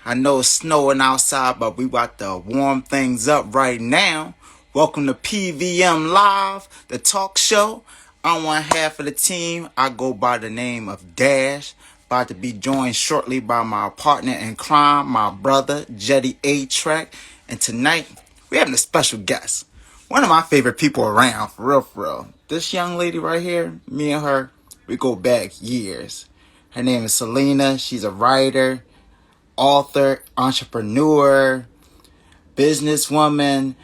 I know it's snowing outside, but we about to warm things up right now. Welcome to PVM Live, the talk show. I'm one half of the team. I go by the name of Dash. About to be joined shortly by my partner in crime, my brother, Jetty A-Track. And tonight, we're having a special guest. One of my favorite people around, for real, for real. This young lady right here, me and her, we go back years. Her name is Selina. She's a writer, author, entrepreneur, businesswoman.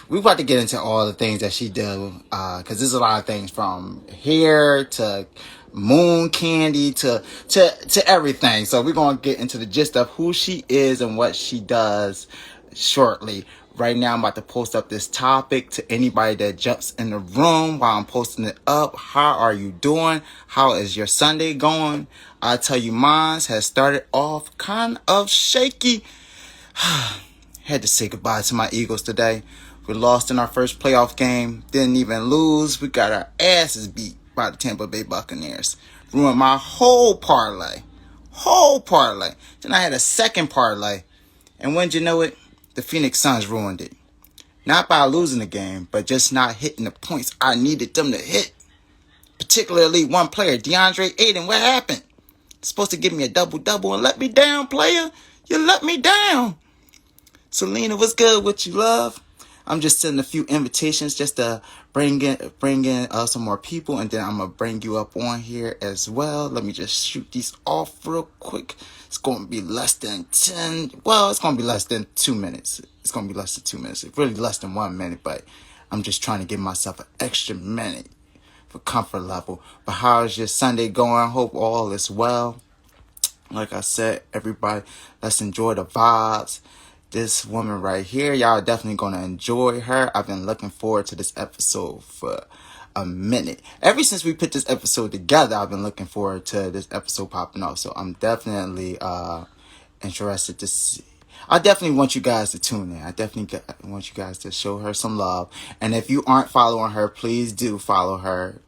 We about to get into all the things that she do, because there's a lot of things from hair to moon candy to everything. So we're gonna get into the gist of who she is and what she does shortly. Right now, I'm about to post up this topic to anybody that jumps in the room while I'm posting it up. How are you doing? How is your Sunday going? I tell you, mine has started off kind of shaky. Had to say goodbye to my Eagles today. We lost in our first playoff game. Didn't even lose. We got our asses beat by the Tampa Bay Buccaneers. Ruined my whole parlay. Whole parlay. Then I had a second parlay. And when you know it, the Phoenix Suns ruined it. Not by losing the game, but just not hitting the points I needed them to hit. Particularly one player, DeAndre Ayton. What happened? Supposed to give me a double-double and let me down, player. You let me down. Selina, what's good with you, love? I'm just sending a few invitations just to bring in some more people, and then I'm gonna bring you up on here as well. Let me just shoot these off real quick. It's gonna be less than 10. Well, it's gonna be less than 2 minutes. It's gonna be less than 2 minutes. It's really less than 1 minute, but I'm just trying to give myself an extra minute for comfort level. But how's your Sunday going? Hope all is well. Like I said, everybody, let's enjoy the vibes. This woman right here, y'all are definitely going to enjoy her. I've been looking forward to this episode for a minute. Ever since we put this episode together, I've been looking forward to this episode popping off. So I'm definitely interested to see. I definitely want you guys to tune in. I definitely want you guys to show her some love. And if you aren't following her, please do follow her.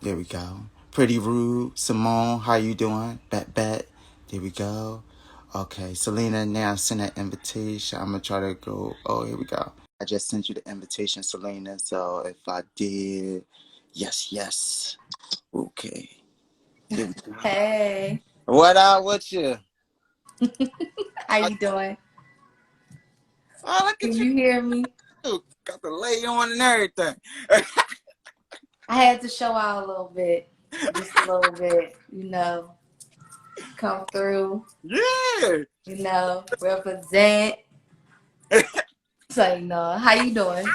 There we go. Pretty Rude. Simone, how you doing? Bet. There we go. Okay, Selina, now send that invitation. I'm going to try to go. Oh, here we go. I just sent you the invitation, Selina. So if I did, yes. Okay. Here we go. Hey. What up with you? How you doing? Oh, look at Can you hear me? Got the lay on and everything. I had to show out a little bit. Just a little bit, come through, Yeah. represent. So, how you doing?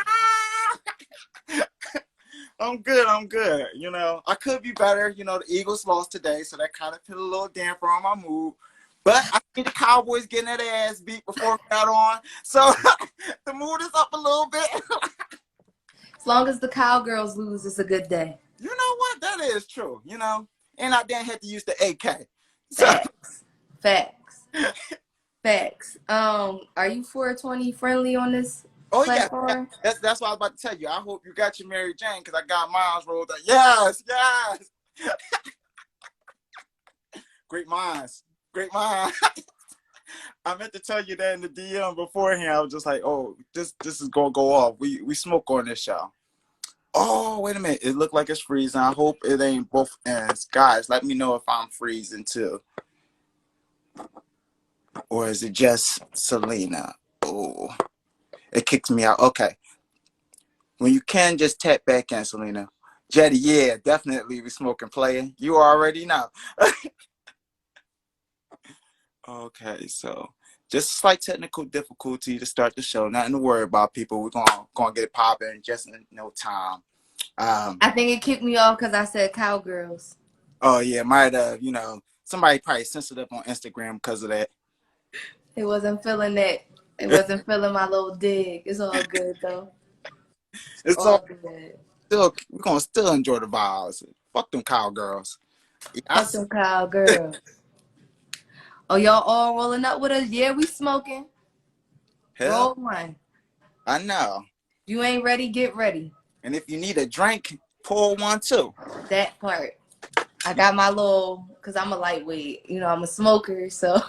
I'm good. I could be better. The Eagles lost today, so that kind of put a little damper on my mood. But I think the Cowboys getting that ass beat before we got on. So the mood is up a little bit. As long as the Cowgirls lose, it's a good day. You know what? That is true, And I didn't have to use the AK. So. Facts. Are you 420 friendly on this platform? Yeah. That's what I was about to tell you. I hope you got your Mary Jane because I got mine rolled up. Yes. Great minds. I meant to tell you that in the DM beforehand. I was just like, oh, this is gonna go off. We smoke on this show. Oh, wait a minute. It looked like it's freezing. I hope it ain't both ends. Guys, let me know if I'm freezing too. Or is it just Selina? Oh, it kicks me out. Okay. When you can, just tap back in, Selina. Jetty, yeah, definitely we smoking player. You already know. Okay, so just a slight technical difficulty to start the show. Nothing to worry about, people. We're gonna get it popping just in no time. I think it kicked me off because I said Cowgirls. Oh yeah, might have. Somebody probably censored up on Instagram because of that. It wasn't feeling that. It wasn't feeling my little dig. It's all good though. It's all good. We're gonna still enjoy the vibes. Fuck them Cowgirls. Fuck them Cowgirls. Oh, y'all all rolling up with us? Yeah, we smoking. Roll one. I know. You ain't ready, get ready. And if you need a drink, pour one too. That part. I got my little because I'm a lightweight. You know, I'm a smoker, so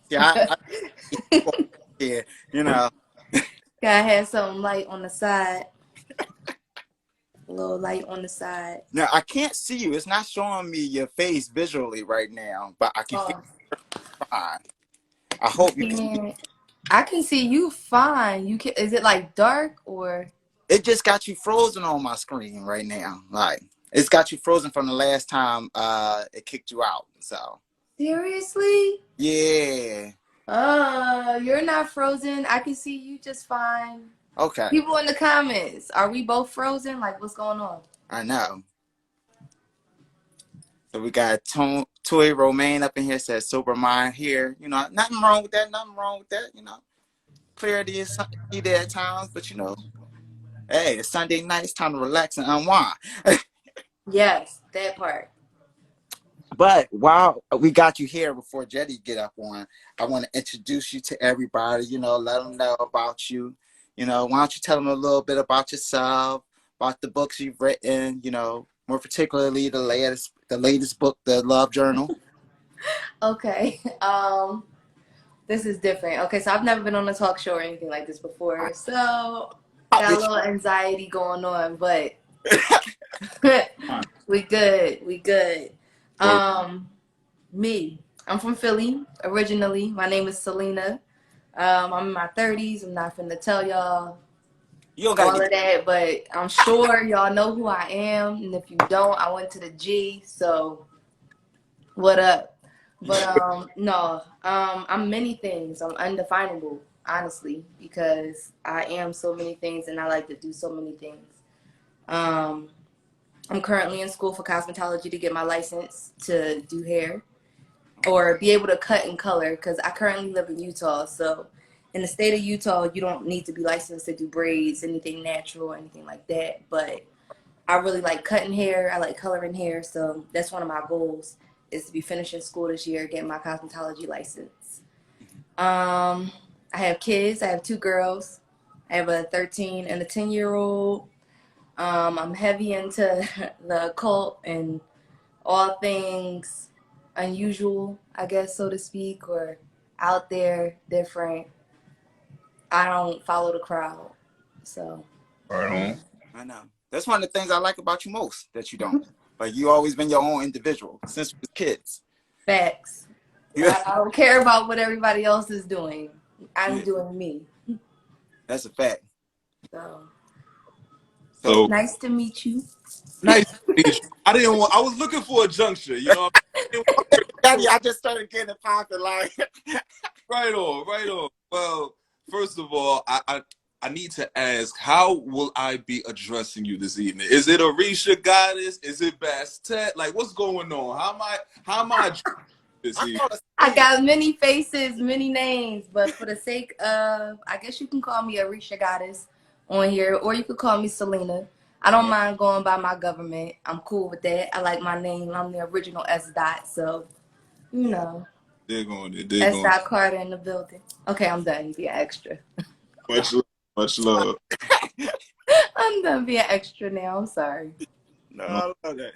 Yeah, yeah, you know. gotta have something light on the side. A little light on the side. Now I can't see you. It's not showing me your face visually right now, but I can hear Oh, you fine. I you hope you can. can't. I can see you fine. You can. Is it like dark or? It just got you frozen on my screen right now. Like it's got you frozen from the last time it kicked you out. So Seriously? yeah. You're not frozen. I can see you just fine. Okay. People in the comments, are we both frozen? Like, what's going on? I know. So we got Toy Romaine up in here says sober mind here. You know, nothing wrong with that. Nothing wrong with that. You know, clarity is something needed at times, but you know, hey, it's Sunday night. It's time to relax and unwind. Yes, that part. But while we got you here before Jetty get up on, I want to introduce you to everybody. You know, let them know about you. You know, why don't you tell them a little bit about yourself, about the books you've written. You know, more particularly the latest book, the Love Journal. Okay. This is different. Okay, so I've never been on a talk show or anything like this before. So got a little anxiety going on, but we good. We good. Me. I'm from Philly originally. My name is Selina. I'm in my 30s. I'm not finna tell y'all You don't gotta all of that, but I'm sure y'all know who I am. And if you don't, I went to the G. So what up? But no, I'm many things. I'm undefinable, honestly, because I am so many things and I like to do so many things. Um, I'm currently in school for cosmetology to get my license to do hair or be able to cut and color because I currently live in Utah. So in the state of Utah, you don't need to be licensed to do braids, anything natural, anything like that. But I really like cutting hair. I like coloring hair. So that's one of my goals is to be finishing school this year, getting my cosmetology license. I have kids. I have two girls. I have a 13 and a 10-year-old. I'm heavy into the occult and all things unusual, I guess, so to speak, or out there, different. I don't follow the crowd. So, Right on. I know. That's one of the things I like about you most, that you don't. Like you always been your own individual since we was kids. facts. Yeah, I don't care about what everybody else is doing. I'm yeah, doing me. that's a fact. So, So So nice to meet you. nice to meet you. I didn't want. I was looking for a juncture. You know. Daddy, I just started getting it popping like Right on. Right on. Well, first of all, I need to ask, how will I be addressing you this evening? Is it Orishagoddess? Is it Bastet? Like, what's going on? How am I addressing this I evening? call it I got many faces, many names, but for the sake of, I guess you can call me Orishagoddess on here, or you could call me Selina. I don't mind going by my government. I'm cool with that. I like my name. I'm the original S. Dot, so you know, They're going. They're S. going. Dot Carter in the building. Okay, I'm done being extra. Much love. Much love. I'm done being extra now. I'm sorry. no, I love that.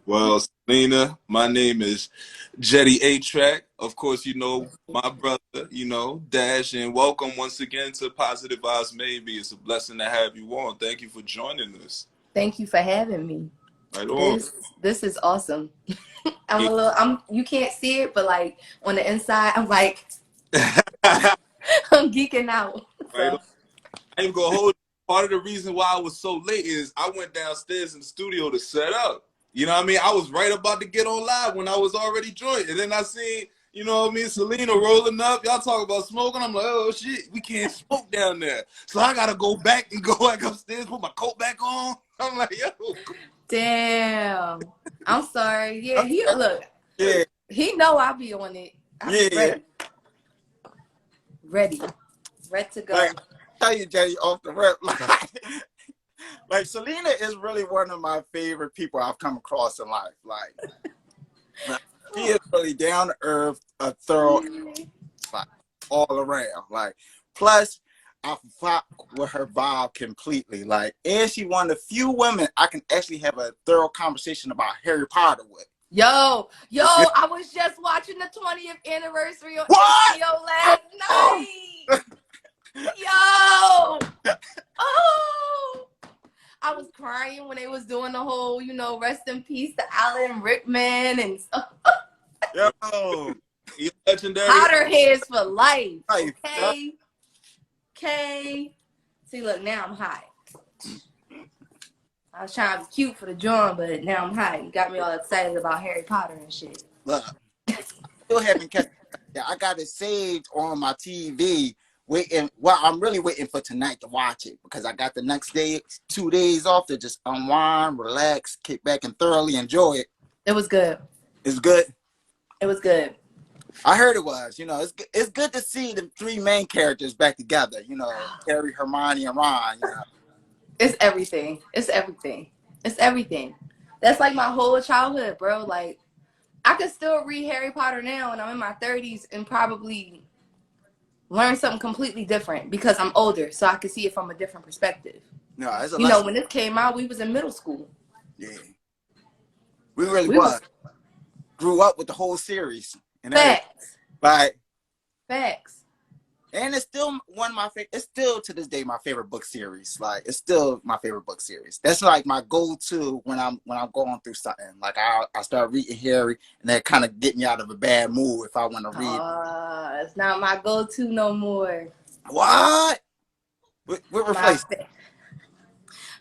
Well, Selena, my name is Jetty A-Track. Of course, you know, my brother, you know, Dash, and welcome once again to Positive Vibes Maybe. It's a blessing to have you on. Thank you for joining us. Thank you for having me. Right on. This is awesome. I'm you can't see it, but like on the inside, I'm like I'm geeking out. Right on. So I ain't gonna hold you. Part of the reason why I was so late is I went downstairs in the studio to set up. You know what I mean? I was right about to get on live when I was already joined. And then I seen, you know what I mean, Selena rolling up. Y'all talk about smoking. I'm like, oh shit, we can't smoke down there. So I gotta go back and go back upstairs, put my coat back on. I'm like, yo. damn. I'm sorry. Yeah, he look. Yeah, He know I'll be on it. I'm yeah. ready to go. Like tell you, Jetty, off the rip, like Selena is really one of my favorite people I've come across in life. Like she is really down to earth, a thorough, like all around. Like plus, I fuck with her vibe completely. Like, and she one of the few women I can actually have a thorough conversation about Harry Potter with. Yo, I was just watching the 20th anniversary on What? HBO last night. Yo, oh, I was crying when they was doing the whole, rest in peace to Alan Rickman and stuff. Yo, You legendary. Potterheads for life. life. Okay. Okay. See, look, now I'm hot. I was trying to be cute for the drawing, but now I'm hot. You got me all excited about Harry Potter and shit. Look, still haven't catch. I got it saved on my TV. Waiting. Well, I'm really waiting for tonight to watch it because I got the next day, 2 days off to just unwind, relax, kick back, and thoroughly enjoy it. It was good. It's good. It was good. I heard it was. It's good to see the three main characters back together. Harry, Hermione, and Ron. It's everything. It's everything. It's everything. That's like my whole childhood, bro. Like, I could still read Harry Potter now and I'm in my 30s and probably learn something completely different because I'm older, so I can see it from a different perspective. No, it's a lesson. When this came out, we was in middle school. Yeah. We really was. Grew up with the whole series. And Facts. Like, Facts. and it's still one of my favorite. It's still to this day my favorite book series. Like, it's still my favorite book series. That's like my go-to when I'm going through something. Like, I start reading Harry, and that kind of get me out of a bad mood if I want to read. It's not my go-to no more. What? What replaced?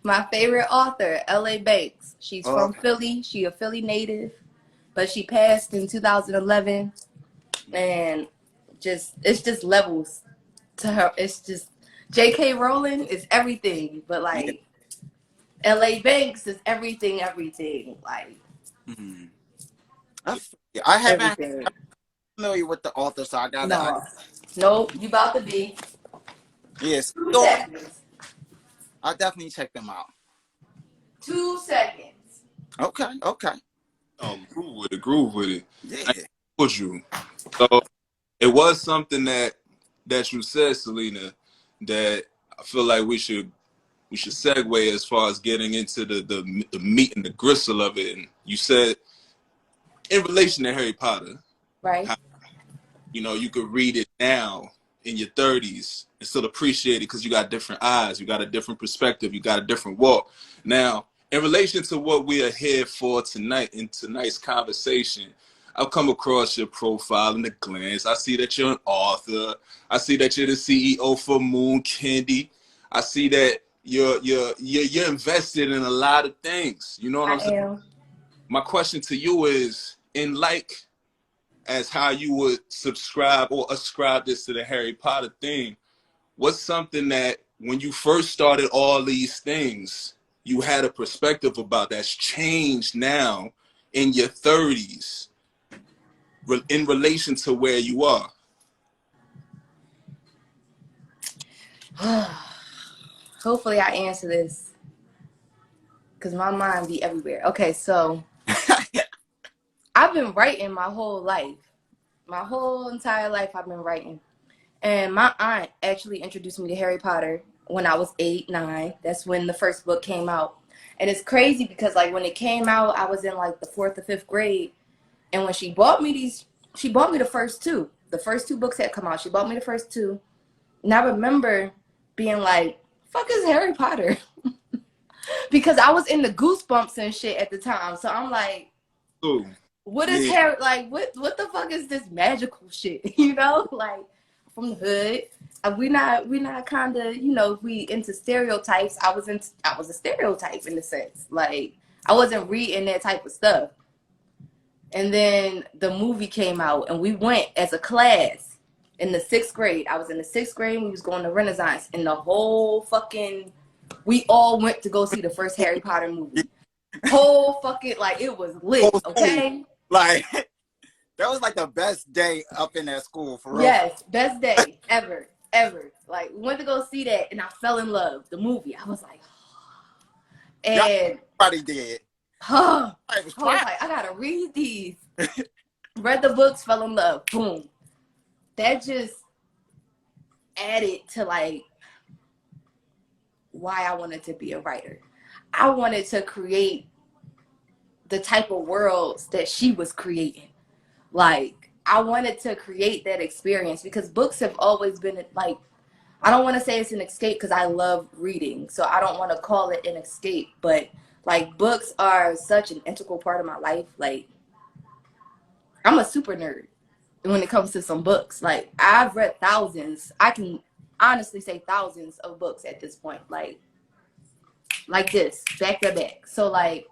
My favorite author, L.A. Banks. She's from Philly. She a Philly native, but she passed in 2011, and it's just levels to her. It's just J.K. Rowling is everything, but like L.A. Banks is everything. Like I haven't been familiar with the author, so I gotta. Nope, you about to be. Yes. 2 seconds. I'll definitely check them out. 2 seconds. Okay. Groove with it. Yeah. I with you. So it was something that you said, Selina, that I feel like we should segue as far as getting into the meat and the gristle of it. And you said in relation to Harry Potter, right? How, you could read it now in your 30s and still appreciate it because you got different eyes, you got a different perspective, you got a different walk. Now, in relation to what we are here for tonight, in tonight's conversation, I've come across your profile in the glance. I see that you're an author. I see that you're the CEO for Moon Candy. I see that you're invested in a lot of things. You know what I'm saying? My question to you is, in like as how you would subscribe or ascribe this to the Harry Potter thing, what's something that when you first started all these things, you had a perspective about that's changed now in your 30s in relation to where you are? Hopefully I answer this because my mind be everywhere. Okay, so I've been writing my whole life. My whole entire life I've been writing. And my aunt actually introduced me to Harry Potter when I was 8, 9. That's when the first book came out. And it's crazy because like when it came out, I was in like the 4th or 5th grade. And when she bought me the first two. The first 2 books had come out. She bought me the first 2. And I remember being like, fuck is Harry Potter? Because I was in the Goosebumps and shit at the time. So I'm like, Ooh, what is Harry, like, what the fuck is this magical shit? Like, from the hood. We not kind of, we into stereotypes. I was a stereotype in a sense. Like, I wasn't reading that type of stuff. And then the movie came out and we went as a class in the 6th grade. I was in the 6th grade and we was going to Renaissance, and the whole fucking, we all went to go see the first Harry Potter movie. Whole fucking, like, it was lit, okay? Like, that was like the best day up in that school, for real. Yes, best day ever. Like, we went to go see that and I fell in love. The movie, I was like, and everybody did. I was like, I gotta read these. Read the books, fell in love. Boom. That just added to like why I wanted to be a writer. I wanted to create the type of worlds that she was creating. Like, I wanted to create that experience because books have always been like, I don't want to say it's an escape because I love reading, so I don't want to call it an escape, but like books are such an integral part of my life. Like, I'm a super nerd when it comes to some books. Like, I've read thousands. I can honestly say thousands of books at this point. Like this, back to back. So like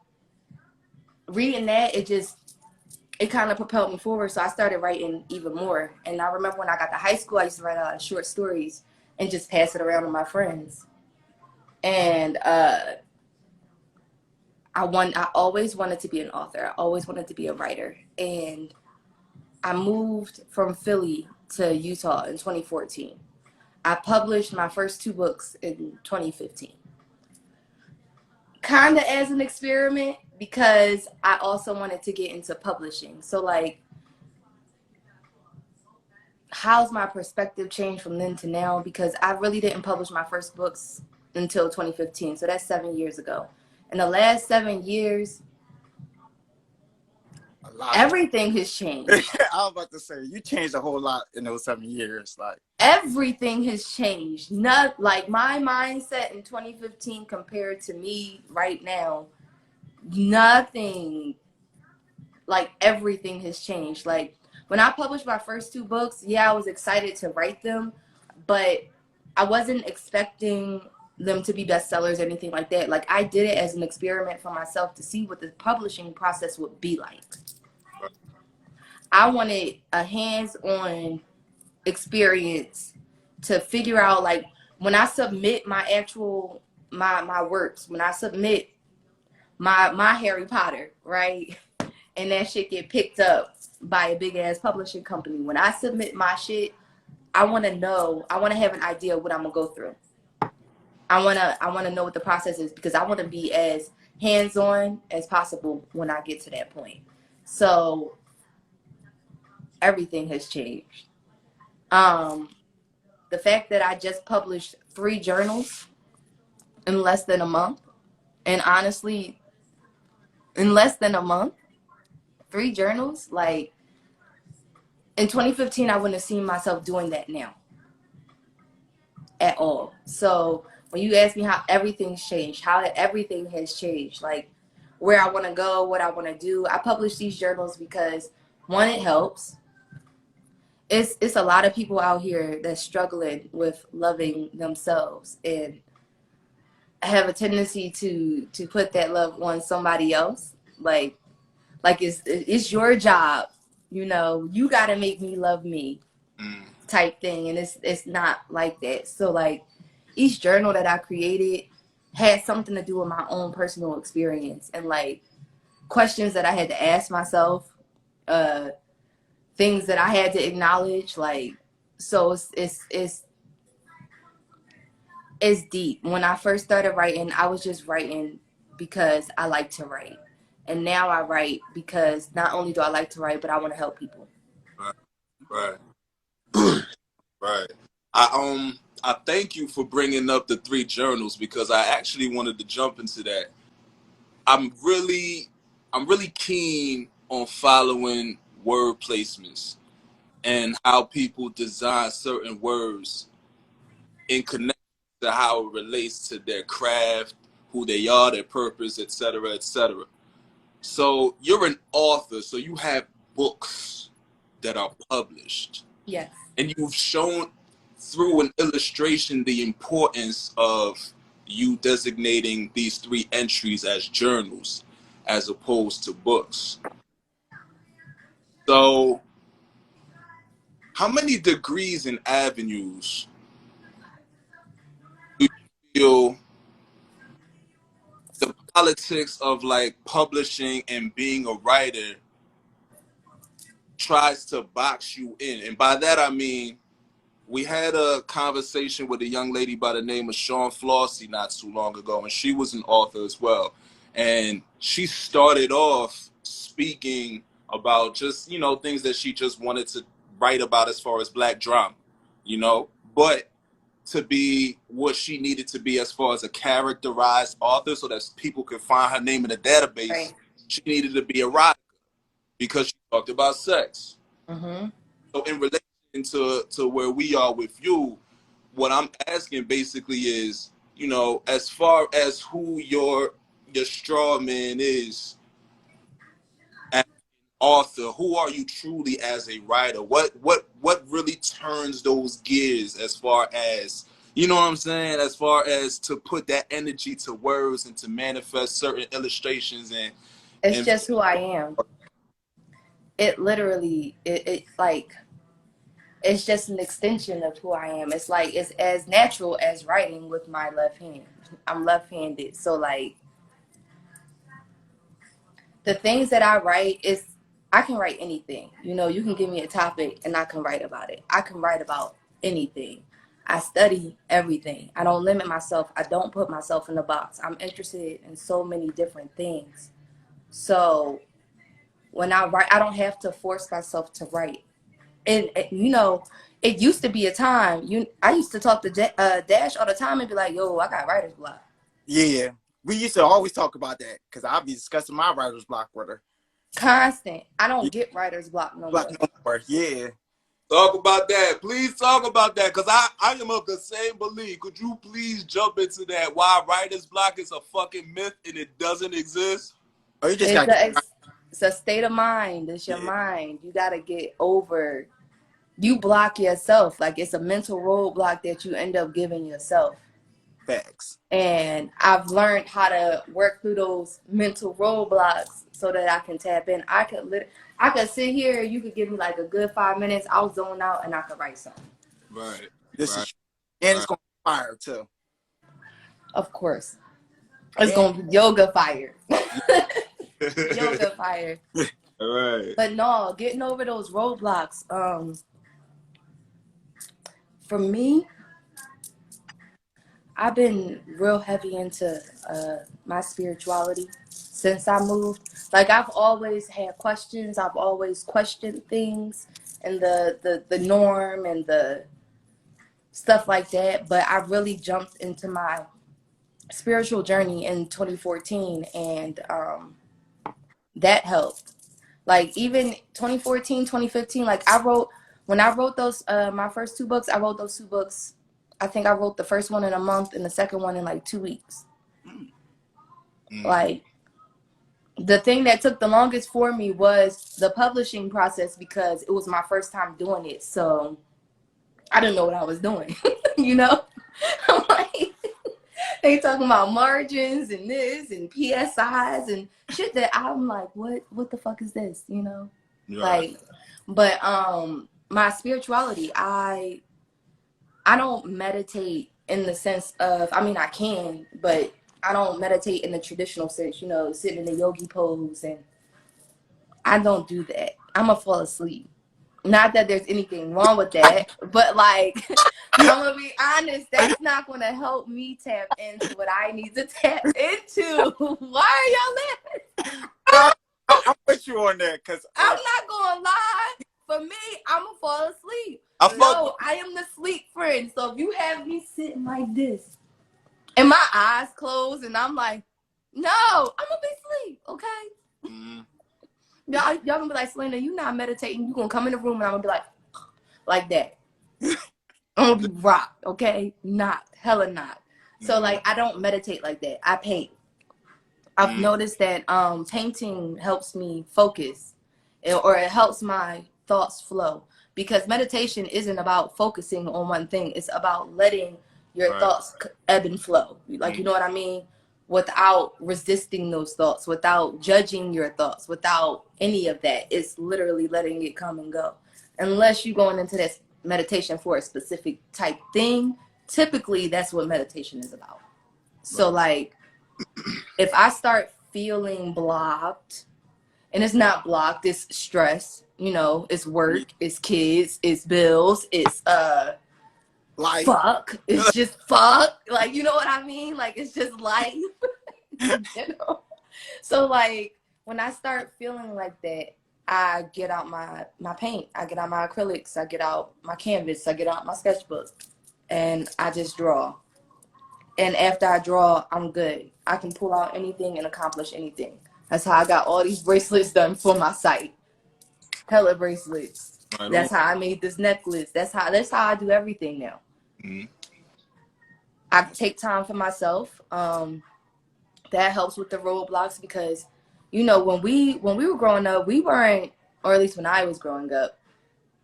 reading that, it kind of propelled me forward. So I started writing even more. And I remember when I got to high school, I used to write a lot of short stories and just pass it around to my friends. And I always wanted to be an author. I always wanted to be a writer. And I moved from Philly to Utah in 2014. I published my first 2 books in 2015. Kind of as an experiment because I also wanted to get into publishing. So like, how's my perspective changed from then to now? Because I really didn't publish my first books until 2015. So that's 7 years ago. In the last 7 years, everything has changed. I was about to say, you changed a whole lot in those 7 years. Like, everything has changed. Not like my mindset in 2015 compared to me right now. Nothing. Like, everything has changed. Like, when I published my first 2 books, yeah, I was excited to write them, but I wasn't expecting them to be bestsellers or anything like that. Like, I did it as an experiment for myself to see what the publishing process would be like. I wanted a hands-on experience to figure out, like, when I submit my actual my works, when I submit my Harry Potter, right, and that shit get picked up by a big ass publishing company, when I submit my shit, I want to have an idea of what I'm gonna go through. I want to know what the process is because I want to be as hands-on as possible when I get to that point. So everything has changed. The fact that I just published 3 journals in less than a month, and honestly, in less than a month, 3 journals, like, in 2015, I wouldn't have seen myself doing that now at all. So when you ask me how everything's changed, how everything has changed, like where I want to go, what I want to do, I publish these journals because, one, it helps. It's a lot of people out here that's struggling with loving themselves and have a tendency to put that love on somebody else. Like it's your job, you know, you got to make me love me type thing. And it's not like that. So like, each journal that I created had something to do with my own personal experience and like questions that I had to ask myself, things that I had to acknowledge. Like, so it's deep. When I first started writing, I was just writing because I like to write. And now I write because not only do I like to write, but I want to help people. Right. Right. I thank you for bringing up the 3 journals because I actually wanted to jump into that. I'm really keen on following word placements and how people design certain words in connection to how it relates to their craft, who they are, their purpose, etc., etc. So you're an author, so you have books that are published. Yes. And you've shown through an illustration the importance of you designating these 3 entries as journals as opposed to books. So how many degrees and avenues do you feel the politics of like publishing and being a writer tries to box you in? And by that I mean, we had a conversation with a young lady by the name of Sean Flossie not too long ago, and she was an author as well. And she started off speaking about just, you know, things that she just wanted to write about as far as Black drama, you know, but to be what she needed to be as far as a characterized author so that people could find her name in a database. Right. she needed to be erotica because she talked about sex. Mm-hmm. So in relation to where we are with you, what I'm asking basically is, you know, as far as who your straw man is as an author, who are you truly as a writer? What really turns those gears as far as, you know what I'm saying, as far as to put that energy to words and to manifest certain illustrations It's and just who I am. It literally, it like, it's just an extension of who I am. It's like, it's as natural as writing with my left hand. I'm left-handed. So like, the things that I write is, I can write anything. You know, you can give me a topic and I can write about it. I can write about anything. I study everything. I don't limit myself. I don't put myself in a box. I'm interested in so many different things. So when I write, I don't have to force myself to write. And you know, it used to be a time. I used to talk to Dash all the time and be like, "Yo, I got writer's block." Yeah, we used to always talk about that because I'll be discussing my writer's block with her. Constant. I don't Yeah. get writer's block no Block more. no more. Yeah. talk about that. Please talk about that, because I am of the same belief. Could you please jump into that? Why writer's block is a fucking myth and it doesn't exist? Oh, you just It's got. it's a state of mind. It's your Yeah. mind. You gotta get over. You block yourself. Like, it's a mental roadblock that you end up giving yourself. Facts. And I've learned how to work through those mental roadblocks so that I can tap in. I could sit here. You could give me like a good 5 minutes. I'll zone out and I could write something. Right. This Right. is, and it's gonna be fire too. Of course, it's And, gonna be yoga fire. Yoga fire. All right. But no, getting over those roadblocks. For me, I've been real heavy into my spirituality since I moved. Like, I've always had questions. I've always questioned things and the norm and the stuff like that. But I really jumped into my spiritual journey in 2014, and that helped. Like, even 2014, 2015, like, when I wrote those, my first 2 books, I wrote those 2 books. I think I wrote the first one in a month and the second one in like 2 weeks. Like, the thing that took the longest for me was the publishing process because it was my first time doing it. So I didn't know what I was doing, you know? I'm like, they talking about margins and this and PSIs and shit that I'm like, what the fuck is this, you know? Right. Like, but my spirituality, I don't meditate in the sense of, I mean, I can, but I don't meditate in the traditional sense, you know, sitting in the yogi pose, and I don't do that. I'm gonna fall asleep. Not that there's anything wrong with that, but like, I'm gonna be honest, that's not gonna help me tap into what I need to tap into. Why are y'all laughing? I'm with you on that because I'm not gonna lie. For me, I'm gonna fall asleep. I I am the sleep friend. So if you have me sitting like this and my eyes closed and I'm like, no, I'm gonna be asleep, okay? Y'all gonna be like, Selena, you not meditating. You gonna come in the room and I'm gonna be like that. I'm gonna be rocked, okay? Not, hella not. So like, I don't meditate like that. I paint. I've noticed that painting helps me focus, or it helps my thoughts flow, because meditation isn't about focusing on one thing. It's about letting your thoughts ebb and flow. Like, you know what I mean? Without resisting those thoughts, without judging your thoughts, without any of that. It's literally letting it come and go. Unless you're going into this meditation for a specific type thing, typically that's what meditation is about. So like, if I start feeling blocked, and it's not blocked, it's stress, you know, it's work, it's kids, it's bills, it's life. fuck, it's just fuck, like, you know what I mean? Like, it's just life. You know? So like, when I start feeling like that, I get out my paint, I get out my acrylics, I get out my canvas, I get out my sketchbook, and I just draw. And after I draw, I'm good. I can pull out anything and accomplish anything. That's how I got all these bracelets done for my site. Hella bracelets. Right on. That's how I made this necklace. That's how I do everything now. Mm-hmm. I take time for myself. That helps with the roadblocks because, you know, when we were growing up, we weren't, or at least when I was growing up,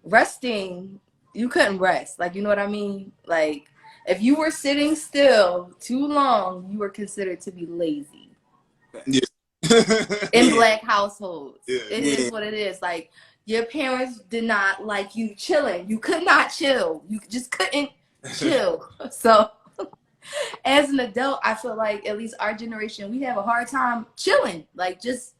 resting, you couldn't rest. Like, you know what I mean? Like, if you were sitting still too long, you were considered to be lazy. Yeah. In Yeah. Black households, Yeah. it Yeah. is what it is. Like, your parents did not like you chilling. You could not chill. You just couldn't chill. So as an adult, I feel like at least our generation, we have a hard time chilling. Like, just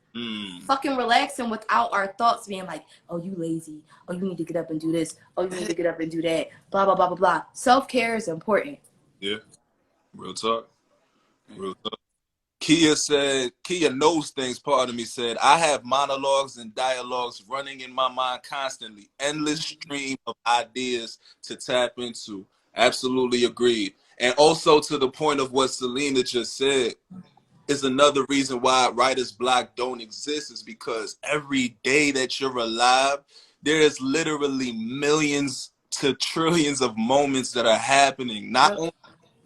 fucking relaxing without our thoughts being like, oh, you lazy. Oh, you need to get up and do this. Oh, you need to get up and do that. Blah, blah, blah, blah, blah. Self-care is important. Yeah. Real talk. Real talk. Kia knows things, part of me said, I have monologues and dialogues running in my mind constantly. Endless stream of ideas to tap into. Absolutely agreed. And also to the point of what Selina just said, is another reason why writer's block don't exist is because every day that you're alive, there is literally millions to trillions of moments that are happening, not only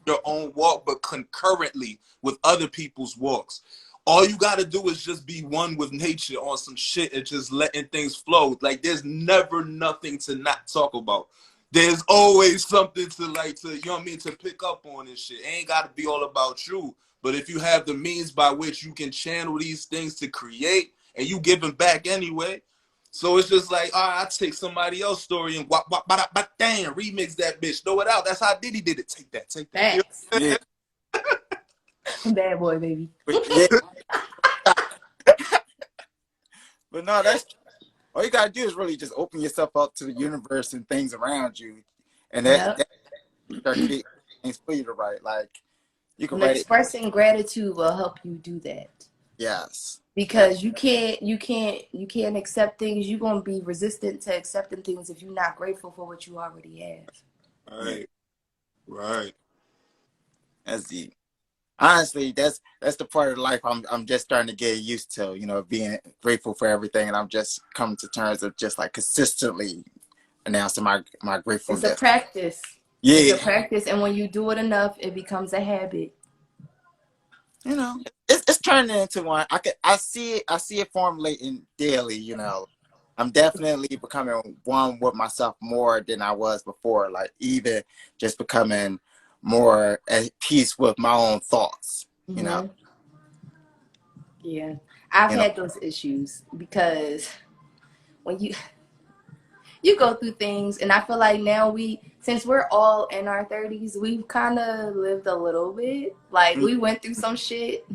your own walk, but concurrently with other people's walks. All you got to do is just be one with nature on some shit and just letting things flow. Like, there's never nothing to not talk about. There's always something to, like, to, you know what I mean, to pick up on and shit. It ain't got to be all about you. But if you have the means by which you can channel these things to create and you giving back anyway, so it's just like, all right, I take somebody else's story and damn, remix that bitch, throw it out. That's how Diddy did it. Take that, take that. Facts. Yeah. Bad boy, baby. Yeah. But no, that's all you gotta do is really just open yourself up to the universe and things around you, and that start creating things for you to write. Like you can And write it. expressing gratitude will help you do that. Yes. Because you can't accept things. You're gonna be resistant to accepting things if you're not grateful for what you already have. Right, right. That's deep. Honestly, that's the part of life I'm just starting to get used to. You know, being grateful for everything, and I'm just coming to terms of just like consistently announcing my It's a gratefulness. practice. Yeah. It's a practice, and when you do it enough, it becomes a habit. You know, it's turning into one. I see it formulating daily. You know, I'm definitely becoming one with myself more than I was before. Like even just becoming more at peace with my own thoughts. You know, Mm-hmm. Yeah, I've you know, had those issues because when you go through things, and I feel like now since we're all in our 30s, we've kind of lived a little bit. Like, we went through some shit.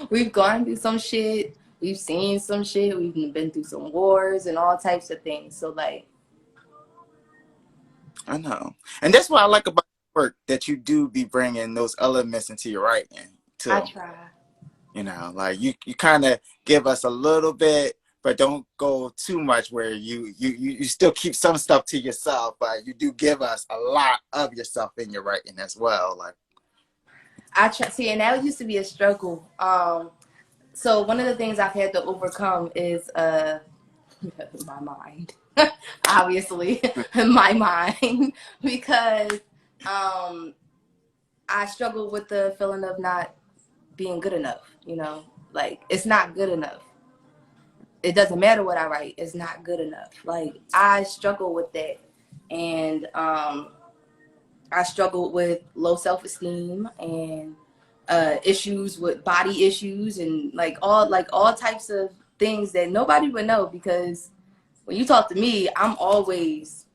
We've gone through some shit. We've seen some shit. We've been through some wars and all types of things. So, like, I know, and that's what I like about your work, that you do be bringing those elements into your writing I too. try. You know, like you kind of give us a little bit, but don't go too much where you still keep some stuff to yourself, but you do give us a lot of yourself in your writing as well. Like, I try. See, and that used to be a struggle. So one of the things I've had to overcome is my mind. Obviously, my mind, because I struggle with the feeling of not being good enough. You know, like, it's not good enough. It doesn't matter what I write. It's not good enough. Like, I struggle with that, and I struggled with low self-esteem and issues with body issues and all types of things that nobody would know, because when you talk to me, I'm always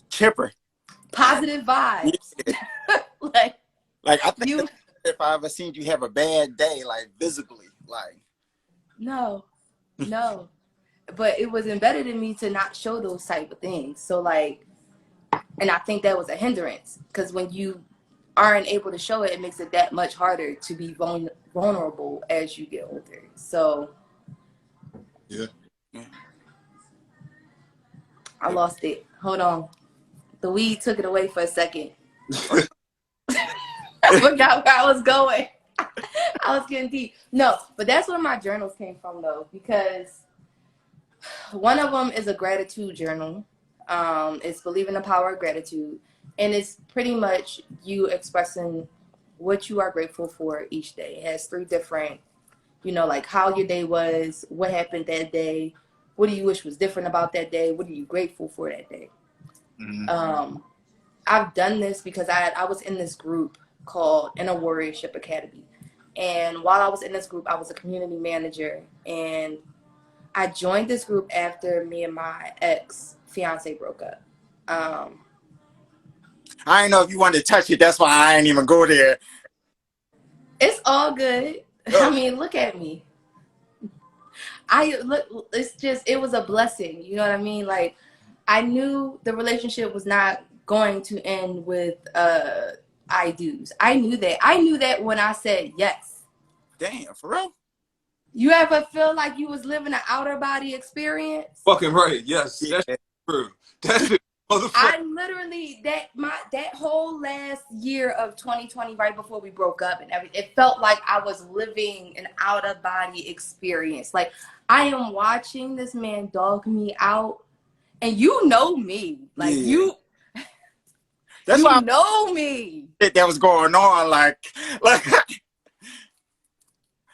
chipper. positive vibes. Yeah. Like, Like I think you, if I ever seen you have a bad day, like visibly, like no, but it was embedded in me to not show those type of things. So, like, and I think that was a hindrance, because when you aren't able to show it, it makes it that much harder to be vulnerable as you get older. So Yeah. I lost it. Hold on. The weed took it away for a second. I forgot where I was going. I was getting deep. No, but that's where my journals came from, though, because one of them is a gratitude journal. It's believe in the power of gratitude, and it's pretty much you expressing what you are grateful for each day. It has 3 different, like how your day was, what happened that day, what do you wish was different about that day, what are you grateful for that day. Mm-hmm. I've done this because I was in this group called Inner Warriorship Academy, and while I was in this group, I was a community manager, and I joined this group after me and my ex-fiance broke up. I didn't know if you wanted to touch it. That's why I ain't even go there. It's all good. I mean, look at me. It was a blessing. You know what I mean? Like, I knew the relationship was not going to end with I do's. I knew that. I knew that when I said yes. Damn, for real? You ever feel like you was living an outer body experience? Fucking right. Yes, Yeah. that's true. That's it. I literally that whole last year of 2020, right before we broke up and everything, it felt like I was living an out of body experience. Like, I am watching this man dog me out, and you know me, like That's you why know me. that was going on, like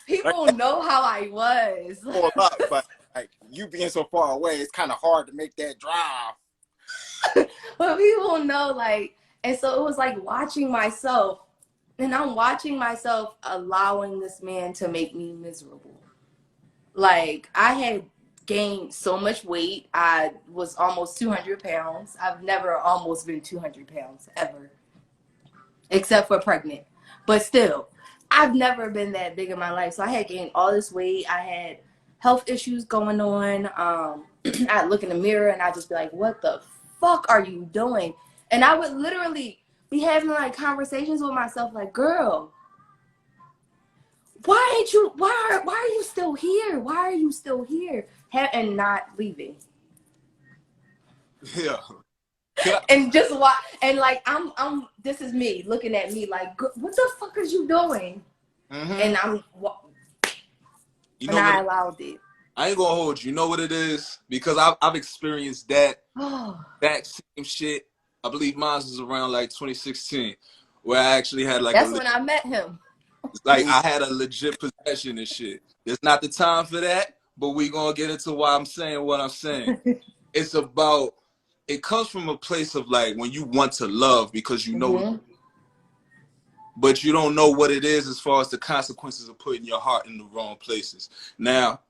People know how I was. pull up, but like you being so far away, it's kind of hard to make that drive. But people know, like, and so it was like watching myself, and I'm watching myself allowing this man to make me miserable. Like, I had gained so much weight. I was almost 200 pounds. I've never almost been 200 pounds ever, except for pregnant. But still, I've never been that big in my life. So I had gained all this weight. I had health issues going on. I'd look in the mirror and I'd just be like, what the fuck are you doing? And I would literally be having like conversations with myself like, girl, why are you still here? Why are you still here? And not leaving. Yeah. And just watch, and like I'm this is me looking at me like, what the fuck are you doing? Mm-hmm. And I allowed it. I ain't gonna hold you. You know what it is? Because I've experienced that that same shit. I believe mine was around like 2016, where I actually had like that's when I met him. Like, I had a legit possession and shit. It's not the time for that, but we gonna get into why I'm saying what I'm saying. It's about, it comes from a place of like when you want to love because you know, but you don't know what it is as far as the consequences of putting your heart in the wrong places. Now,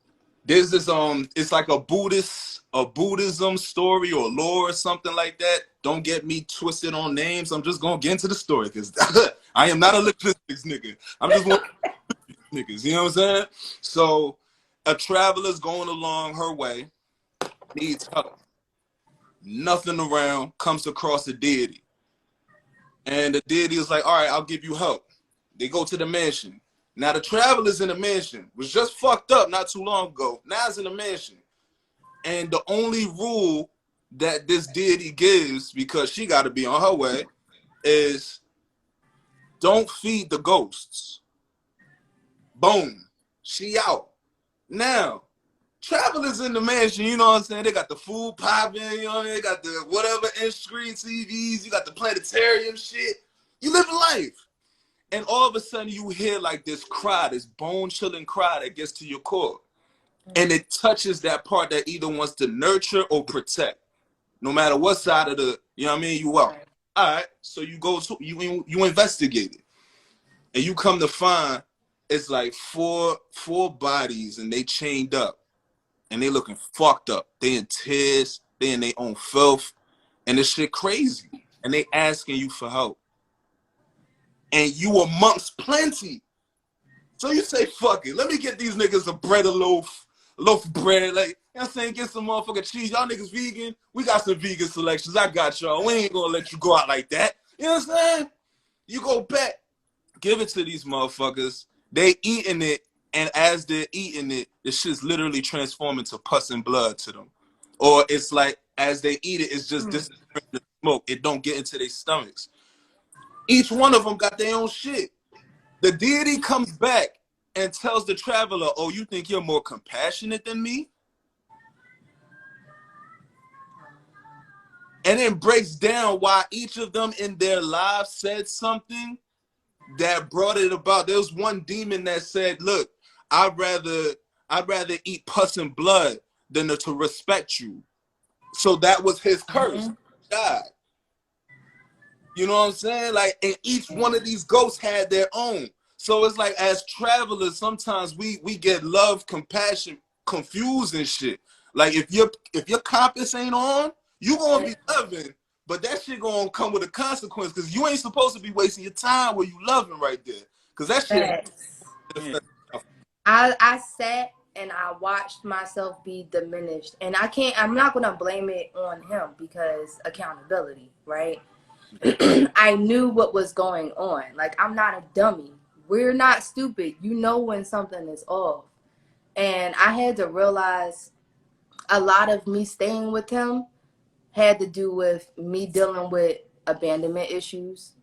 there's this it's like a Buddhism story or lore or something like that. Don't get me twisted on names. I'm just gonna get into the story because I am not a linguistics nigga. I'm just one niggas. You know what I'm saying? So a traveler's going along her way, needs help. Nothing around, comes across a deity. And the deity is like, all right, I'll give you help. They go to the mansion. Now the traveler's in the mansion, was just fucked up not too long ago. Now it's in the mansion. And the only rule that this deity gives, because she got to be on her way, is don't feed the ghosts. Boom. She out. Now, travelers in the mansion, you know what I'm saying? They got the food popping, you know what I mean? They got the whatever in-screen TVs, you got the planetarium shit. You live life. And all of a sudden you hear like this cry, this bone-chilling cry that gets to your core. And it touches that part that either wants to nurture or protect. No matter what side of the, you know what I mean, you out. All right, so you go to, you investigate it. And you come to find it's like four bodies and they chained up. And they looking fucked up. They in tears, they in their own filth. And this shit crazy. And they asking you for help. And you amongst plenty. So you say, fuck it. Let me get these niggas a loaf of bread. Like, you know what I'm saying? Get some motherfucking cheese. Y'all niggas vegan? We got some vegan selections. I got y'all. We ain't gonna let you go out like that. You know what I'm saying? You go back. Give it to these motherfuckers. They eating it. And as they're eating it, the shit's literally transforming to pus and blood to them. Or it's like, as they eat it, it's just disappearing in the smoke. It don't get into their stomachs. Each one of them got their own shit. The deity comes back and tells the traveler, oh, you think you're more compassionate than me? And then breaks down why each of them in their lives said something that brought it about. There was one demon that said, look, I'd rather eat pus and blood than to respect you. So that was his curse. God. You know what I'm saying? Like, and each one of these ghosts had their own. So it's like, as travelers, sometimes we get love, compassion confused and shit. Like, if your compass ain't on, you gonna be loving, but that shit gonna come with a consequence, because you ain't supposed to be wasting your time where you loving right there. Because that shit. I sat and I watched myself be diminished, and I'm not gonna blame it on him, because accountability, right? I knew what was going on. Like, I'm not a dummy. We're not stupid. You know when something is off. And I had to realize a lot of me staying with him had to do with me dealing with abandonment issues,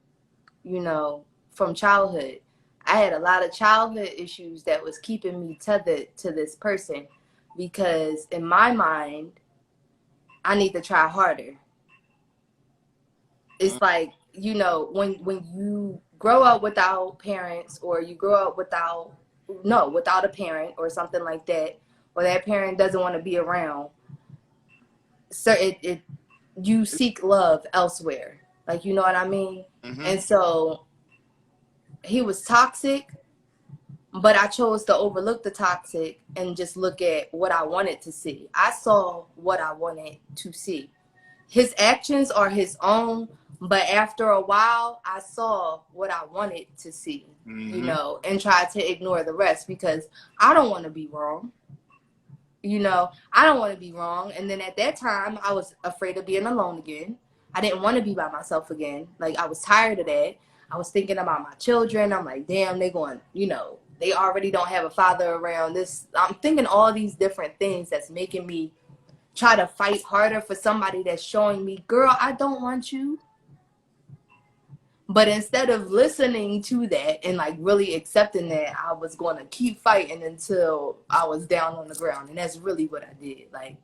you know, from childhood. I had a lot of childhood issues that was keeping me tethered to this person, because in my mind, I need to try harder. It's like, you know, when you grow up without parents, or you grow up without a parent or something like that, or that parent doesn't want to be around, so you seek love elsewhere. Like, you know what I mean? And so he was toxic, but I chose to overlook the toxic and just look at what I wanted to see. I saw what I wanted to see. His actions are his own, but after a while, I saw what I wanted to see, you know, and tried to ignore the rest, because I don't want to be wrong. You know, I don't want to be wrong. And then at that time, I was afraid of being alone again. I didn't want to be by myself again. Like, I was tired of that. I was thinking about my children. I'm like, damn, they going, you know, they already don't have a father around. I'm thinking all these different things that's making me try to fight harder for somebody that's showing me, girl, I don't want you. But instead of listening to that and like really accepting that, I was going to keep fighting until I was down on the ground. And that's really what I did. Like,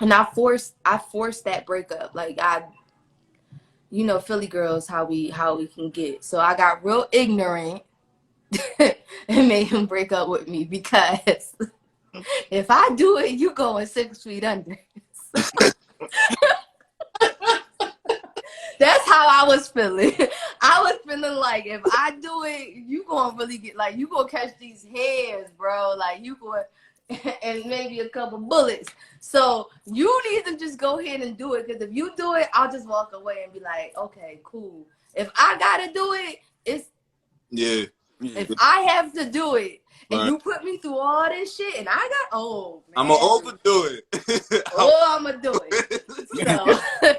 and I forced that breakup. Like, you know, Philly girls, how we can get. So I got real ignorant and made him break up with me, because if I do it, you going 6 feet under. That's how I was feeling. I was feeling like, if I do it, you gonna really get, like, you gonna catch these hairs, bro. Like, you going, and maybe a couple bullets. So you need to just go ahead and do it, because if you do it, I'll just walk away and be like, okay, cool. If I gotta do it, if I have to do it, and you put me through all this shit, and I got, man. I'm gonna overdo it. I'm gonna do it. So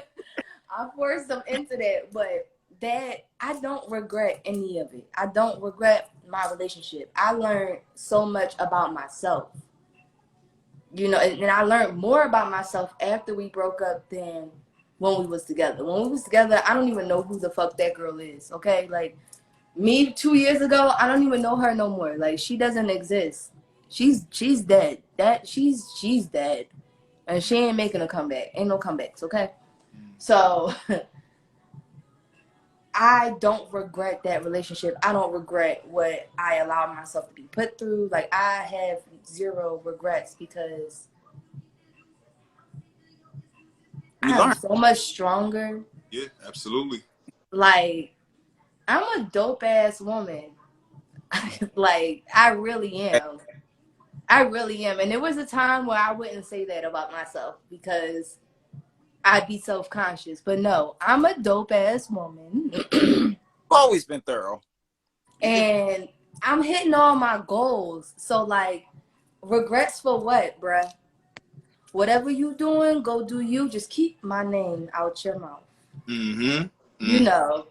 I forced them into that, but that, I don't regret any of it. I don't regret my relationship. I learned so much about myself, you know, and I learned more about myself after we broke up than when we was together. When we was together, I don't even know who the fuck that girl is. Okay, like, me 2 years ago, I don't even know her no more. Like, she doesn't exist. She's dead. She's dead, and she ain't making a comeback. Ain't no comebacks. Okay. So I don't regret that relationship. I don't regret what I allowed myself to be put through. Like, I have zero regrets, because I'm so much stronger. Yeah, absolutely. Like, I'm a dope ass woman. Like, I really am. And there was a time where I wouldn't say that about myself, because I'd be self-conscious. But no, I'm a dope-ass woman. Always been thorough. And I'm hitting all my goals. So, like, regrets for what, bruh? Whatever you doing, go do you. Just keep my name out your mouth. You know.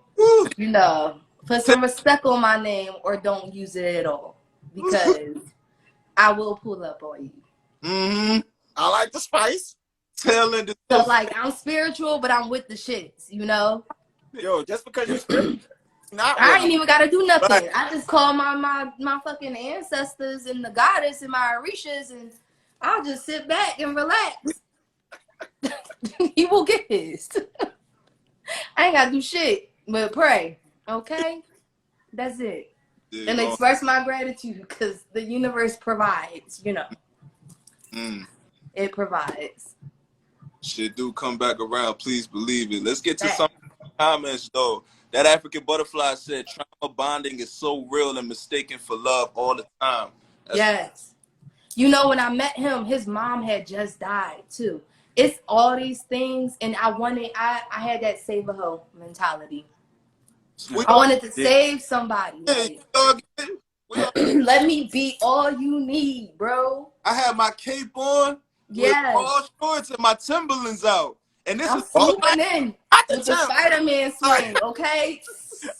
Put some respect on my name, or don't use it at all. Because I will pull up on you. I like the spice. So, like, I'm spiritual, but I'm with the shits, you know? Yo, just because you're spiritual, Not I with ain't him. even gotta do nothing. Right. I just call my fucking ancestors and the goddess and my Orishas, and I'll just sit back and relax. He will get his. I ain't gotta do shit but pray. Okay? That's it. Yeah, And go express my gratitude because the universe provides, you know. on. It provides. Shit do come back around. Please believe it. Let's get to That. some comments though. That African butterfly said trauma bonding is so real and mistaken for love all the time. That's Yes. You know, when I met him, his mom had just died too. It's all these things, and I had that save a hoe mentality. we I all wanted to Yeah. save somebody. get it. Like, We all get it. We all, let me be all you need, bro. I had my cape on with Yes. all shorts and my Timberlands out. And this I'm is Oh, swooping in not the with the Timbs. Spider-Man Like, swing, okay?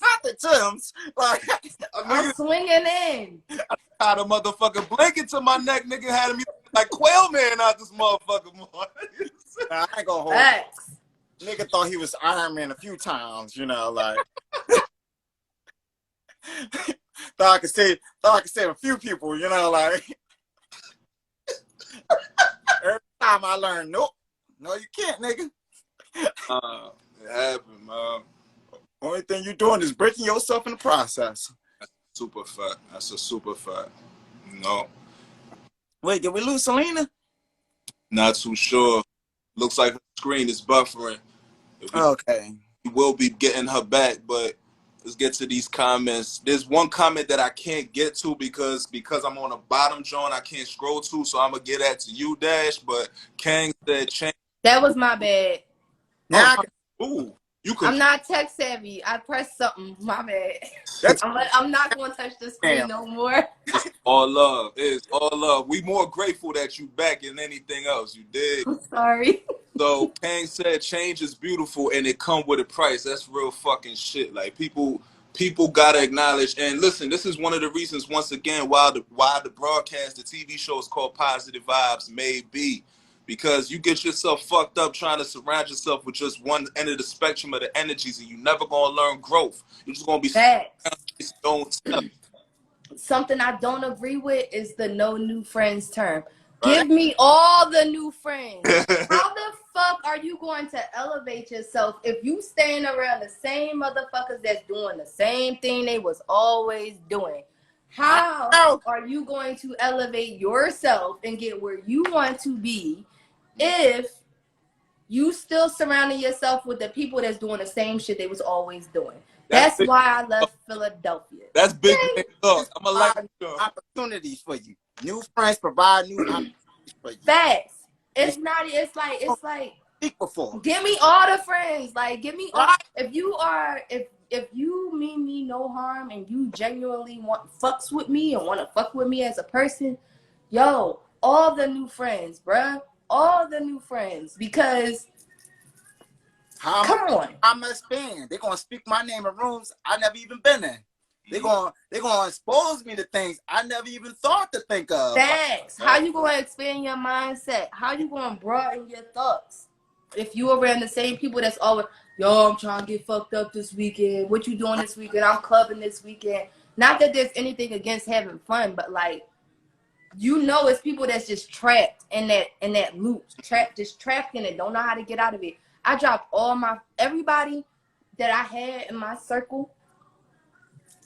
not the Timbs. Like, a I'm nigga swinging in. had a motherfucking blanket to my neck. Nigga had me like Quail Man out this motherfucker. I ain't gonna hold Facts. you. Nigga thought he was Iron Man a few times, you know, like thought I could save a few people, you know, like every time I learned, nope, no, you can't, nigga. It happened, man. Only thing you doing is breaking yourself in the process. Super fat. That's a super fat. No, Wait, did we lose Selena? not too sure. Looks like her screen is buffering. Okay. We will be getting her back, but let's get to these comments. There's one comment that I can't get to because I'm on the bottom, John. I can't scroll to, so I'm gonna get that to you, Dash. But Kang said, "Change." That was my bad. Now I Oh, can, ooh, you can. I'm not tech savvy. I pressed something. My bad. that's I'm not going to touch the screen damn. no more. All love. It's all love. We more grateful that you back than anything else. You did. I'm sorry. So Kang said, "Change is beautiful, and it come with a price." That's real fucking shit. Like people gotta acknowledge and listen. This is one of the reasons, once again, why the broadcast, the TV show is called Positive Vibes. May be because you get yourself fucked up trying to surround yourself with just one end of the spectrum of the energies, and you never gonna learn growth. You're just gonna be Facts. don't tell. Something I don't agree with is the no new friends term. Right? Give me all the new friends. How the fuck are you going to elevate yourself if you staying around the same motherfuckers that's doing the same thing they was always doing? How are you going to elevate yourself and get where you want to be if you still surrounding yourself with the people that's doing the same shit they was always doing? That's big, why I left Philadelphia. that's big Okay? man thoughts. I'm gonna Provide like opportunities for you. New friends provide new opportunities for you. Facts. They It's like speak before. give me all the friends. Like give me all Right. if you mean me no harm and you genuinely want fucks with me and want to fuck with me as a person, yo, all the new friends, bruh. All the new friends. Because come on. I'm a fan. They're gonna speak my name in rooms I never even been in. They're gonna expose me to things I never even thought to think of. Facts. How you gonna expand your mindset? How you gonna broaden your thoughts? If you around the same people that's always, yo, I'm trying to get fucked up this weekend. What you doing this weekend? I'm clubbing this weekend. Not that there's anything against having fun, but like, you know, it's people that's just trapped in that loop, just trapped in it, don't know how to get out of it. I dropped everybody that I had in my circle.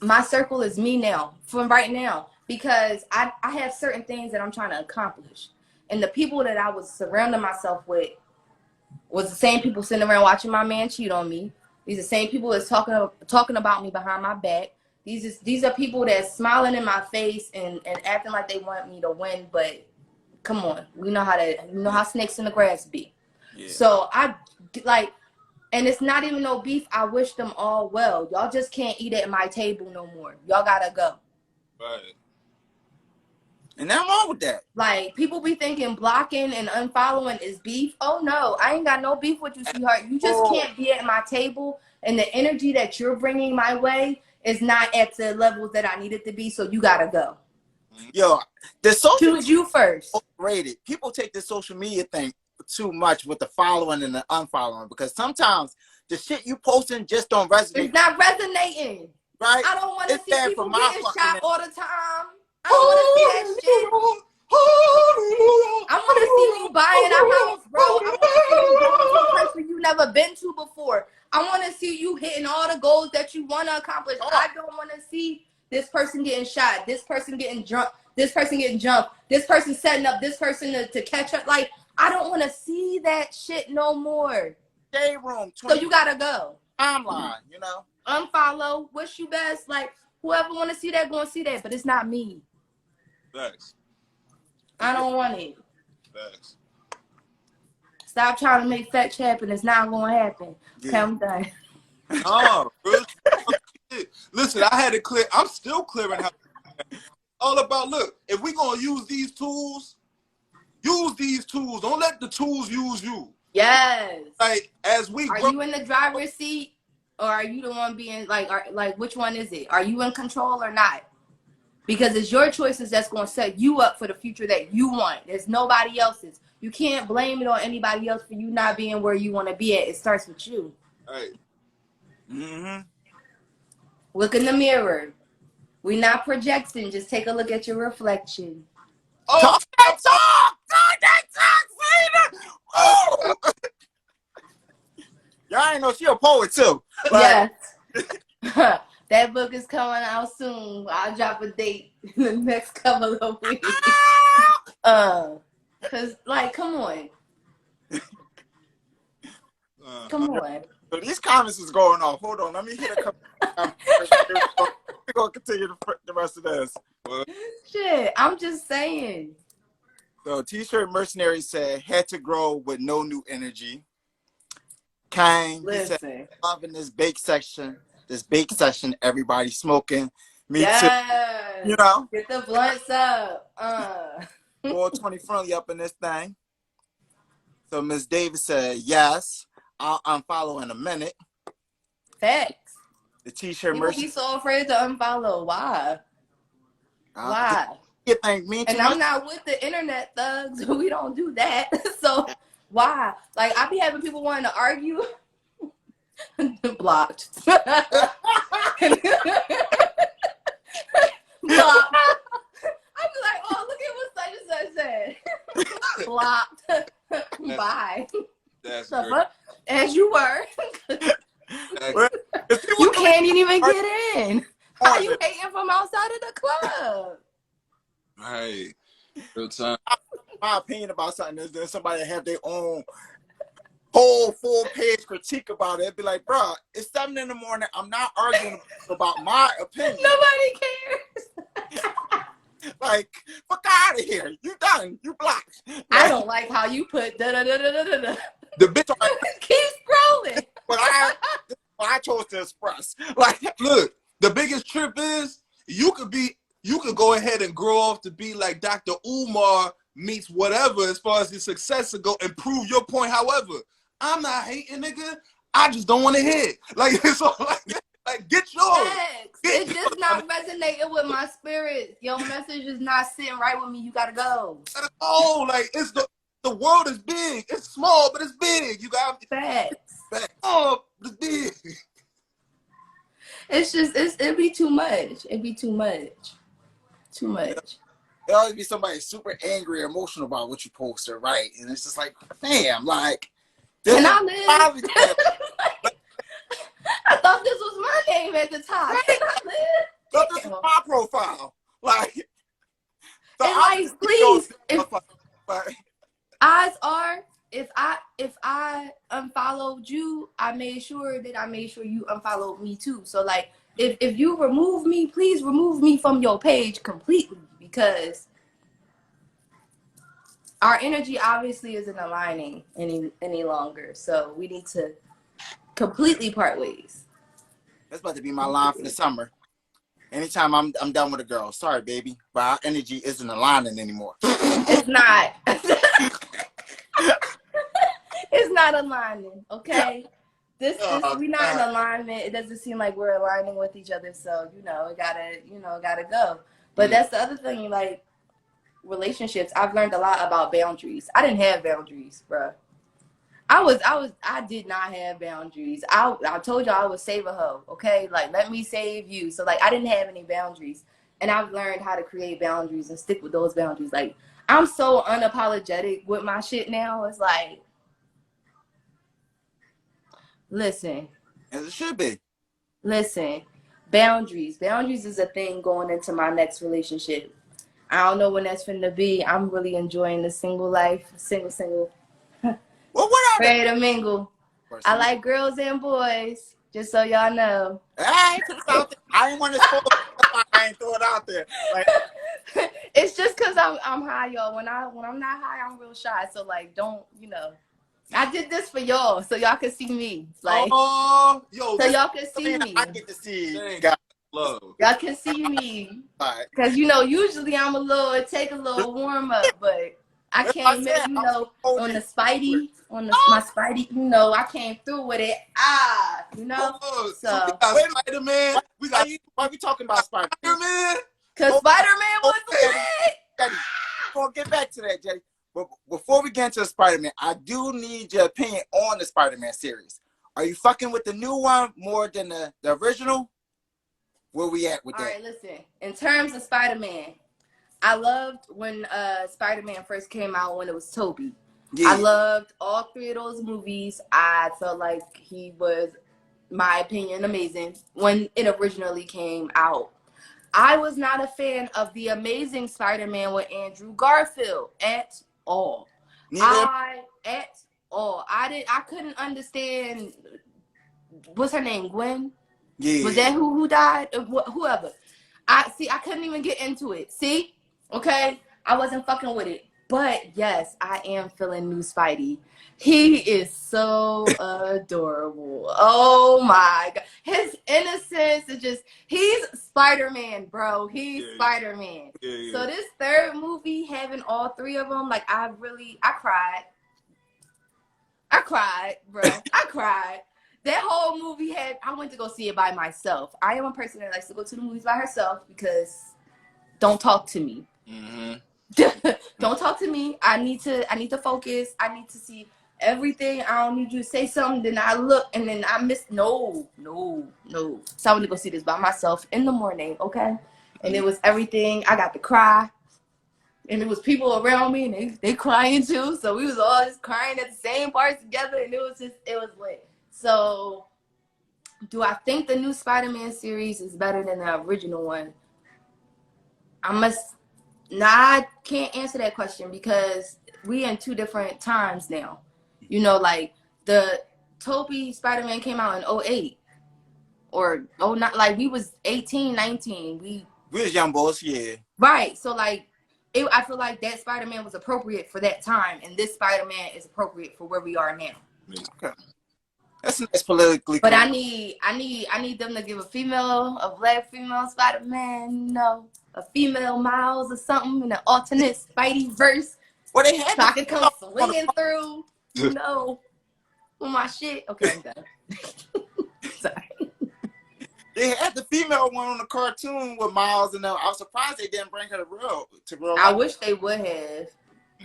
My circle is me now, from right now, because I have certain things that I'm trying to accomplish. And the people that I was surrounding myself with was the same people sitting around watching my man cheat on me. These are the same people that's talking about me behind my back. These are people that's smiling in my face and acting like they want me to win, but come on, we know how snakes in the grass be. Yeah. So I like, and it's not even no beef. I wish them all well. Y'all just can't eat at my table no more. Y'all gotta go. right. And nothing wrong with that. Like, people be thinking blocking and unfollowing is beef. Oh, no. I ain't got no beef with you, sweetheart. You just can't be at my table, and the energy that you're bringing my way is not at the levels that I need it to be, so you gotta go. Yo, the social Choose you first. overrated. People take this social media thing too much with the following and the unfollowing, because sometimes the shit you posting just don't resonate. It's not resonating. Right? I don't want to It's see bad people for my getting fucking shot all the time. I don't want to see that shit. I want to see you buying a house, bro. I want to see you going to a country you never been to before. I want to see you hitting all the goals that you want to accomplish. I don't want to see this person getting shot, this person getting drunk, this person getting jumped, this person setting up this person to catch up. Like, I don't want to see that shit no more. Day room. So you gotta go. Timeline, you know. Unfollow. Wish you best. Like, whoever want to see that, gonna see that. But it's not me. Thanks. I don't want it. Thanks. Stop trying to make fetch happen. It's not gonna happen. Yeah. Okay, I'm done. Oh, listen, I had to clear. I'm still clearing how. All about, look, if we gonna use these tools. Don't let the tools use you. Yes. Like, as we Are grow, you in the driver's seat, or are you the one being like which one is it? Are you in control or not? Because it's your choices that's going to set you up for the future that you want. There's nobody else's. You can't blame it on anybody else for you not being where you want to be at. It starts with you. right. Mm-hmm. Look in the mirror. We're not projecting. Just take a look at your reflection. Oh, Talk that talk, Selena. Oh. Y'all ain't know she a poet too. Like, Yes. That book is coming out soon. I'll drop a date in the next couple of weeks. Cause like, come on. Come on. So these comments is going off. Hold on, let me hit a couple. We're gonna continue the rest of this. Shit, I'm just saying. So T-shirt mercenary said had to grow with no new energy. Kang, he said, loving this bake session. Everybody smoking. Me too. You know, Get the blunts up. 420 friendly up in this thing. So Miss Davis said, yes, I'll unfollow in a minute. Facts. The T-shirt People mercenary. be so afraid to unfollow. Why? Why? You think me too And I'm not with the internet thugs. We don't do that. So why? Like, I be having people wanting to argue. Blocked. Blocked. I'm like, oh, look at what such and such said. Blocked. Bye. That's So, great. as you were. You can't even get in. How you hating from outside of the club? Right. Real time. My opinion about something is that somebody have their own whole full-page critique about it. It'd be like, bro, it's 7 in the morning. I'm not arguing about my opinion. Nobody cares. Like, fuck out of here. You done. You blocked. Like, I don't like how you put da-da-da-da-da-da. The bitch. Keep scrolling. But I chose to express. Like, Look, the biggest trip is you could go ahead and grow off to be like Dr. Umar meets whatever as far as his successor go and prove your point. However, I'm not hating, nigga. I just don't want to hit. Like, it's all like get yours. It's just not resonating with my spirit. Your message is not sitting right with me. You gotta go. Oh, like it's the world is big. It's small, but it's big. You got Facts. oh, it's big. It's just it'd be too much. It'd be too much. Too much. There'll always be somebody super angry or emotional about what you posted, right? And it's just like, damn, like, can I live? I thought this was my name at the top. Right. Can I live? But this is my profile. Like, so and like, please, if like, odds are, if I unfollowed you, I made sure you unfollowed me too. So like, if you remove me, please remove me from your page completely, because our energy obviously isn't aligning any longer. So we need to completely part ways. That's about to be my line for the summer. Anytime I'm done with a girl, sorry, baby, but our energy isn't aligning anymore. It's not. It's not aligning, okay? This we not in alignment. It doesn't seem like we're aligning with each other, so it gotta go. But that's the other thing, like relationships. I've learned a lot about boundaries. I didn't have boundaries, bro. I did not have boundaries. I told y'all I was save a hoe, okay? Like, let me save you. So, like, I didn't have any boundaries. And I've learned how to create boundaries and stick with those boundaries. Like, I'm so unapologetic with my shit now. It's like, listen. As it should be. Listen. Boundaries. Boundaries is a thing going into my next relationship. I don't know when that's finna be. I'm really enjoying the single life. Single. Well, what are they? Ready to mingle. I like girls and boys, just so y'all know. I ain't want to spoil it. I ain't throw it out there. Like, It's just cause I'm high, y'all. When I'm not high, I'm real shy. So like, don't, you know. I did this for y'all, so y'all can see me. Like, oh, yo, so y'all can see me. I get to see love. Y'all can see me. Right. Cause you know, usually I'm take a little warm up, but I came in, you know, on the Spidey, my Spidey, you know, I came through with it. You know. So we got Spider-Man. Why we talking about Spider-Man? Spider-Man. cause Spider-Man was lit. We'll get back to that, Jetty. But before we get into Spider-Man, I do need your opinion on the Spider-Man series. Are you fucking with the new one more than the original? Where we at with that? All right, listen. In terms of Spider-Man, I loved when Spider-Man first came out when it was Tobey. Yeah. I loved all three of those movies. I felt like he was, my opinion, amazing when it originally came out. I was not a fan of the Amazing Spider-Man with Andrew Garfield at all. At all. I couldn't understand. What's her name? Gwen? Yeah. Was that who died? Whoever. I couldn't even get into it. See? Okay? I wasn't fucking with it. But yes, I am feeling new Spidey. He is so adorable. Oh my God. His innocence is just, he's Spider-Man, bro. He's Spider-Man. Yeah. So this third movie, having all three of them, like I cried. I cried, bro. I cried. That whole movie I went to go see it by myself. I am a person that likes to go to the movies by herself because don't talk to me. Mm-hmm. Don't talk to me. I need to focus. I need to see everything. I don't need you to say something. Then I look and then I miss. No. So I went to go see this by myself in the morning, okay? And it was everything. I got to cry. And it was people around me and they crying too. So we was all just crying at the same parts together and it was lit. So, do I think the new Spider-Man series is better than the original one? I can't answer that question because we in two different times now. You know, like the Tobey Spider-Man came out in 08 or not, like we was 18, 19. We was young boys, yeah. Right. So like I feel like that Spider-Man was appropriate for that time and this Spider-Man is appropriate for where we are now. Okay. That's politically but correct. I need them to give a black female Spider-Man, you know, a female Miles or something in an alternate Spidey verse. Well, they had so I can come swinging through, you know, with my shit. Okay, I'm done. Sorry. They had the female one on the cartoon with Miles and them. I was surprised they didn't bring her to real I wish they would have.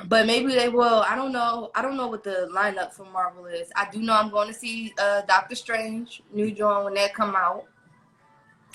But maybe they will. I don't know. I don't know what the lineup for Marvel is. I do know I'm going to see Doctor Strange, new joint when that come out.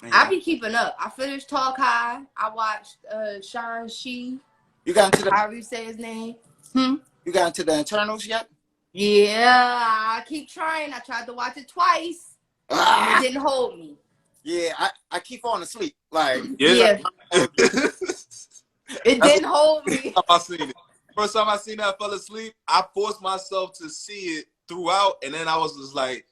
Yeah. I be keeping up. I finished Talk High. I watched Shang-Chi. You got into however you say his name. You got into the Eternals yet? Yeah, I keep trying. I tried to watch it twice. And it didn't hold me. Yeah, I keep falling asleep. Like yeah. It didn't hold me. I seen it. First time I seen that, I fell asleep. I forced myself to see it throughout, and then I was just like,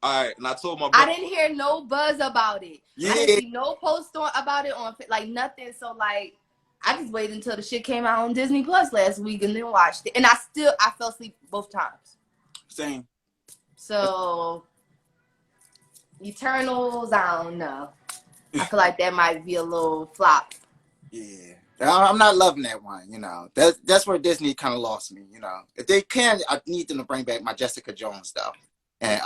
all right. And I told my brother. I didn't hear no buzz about it. Yeah. I didn't see no post about it on, like, nothing. So, like, I just waited until the shit came out on Disney Plus last week and then watched it. And I fell asleep both times. Same. So, Eternals, I don't know. I feel like that might be a little flop. Yeah. I'm not loving that one, you know. That's where Disney kind of lost me, you know. If they can, I need them to bring back my Jessica Jones stuff. And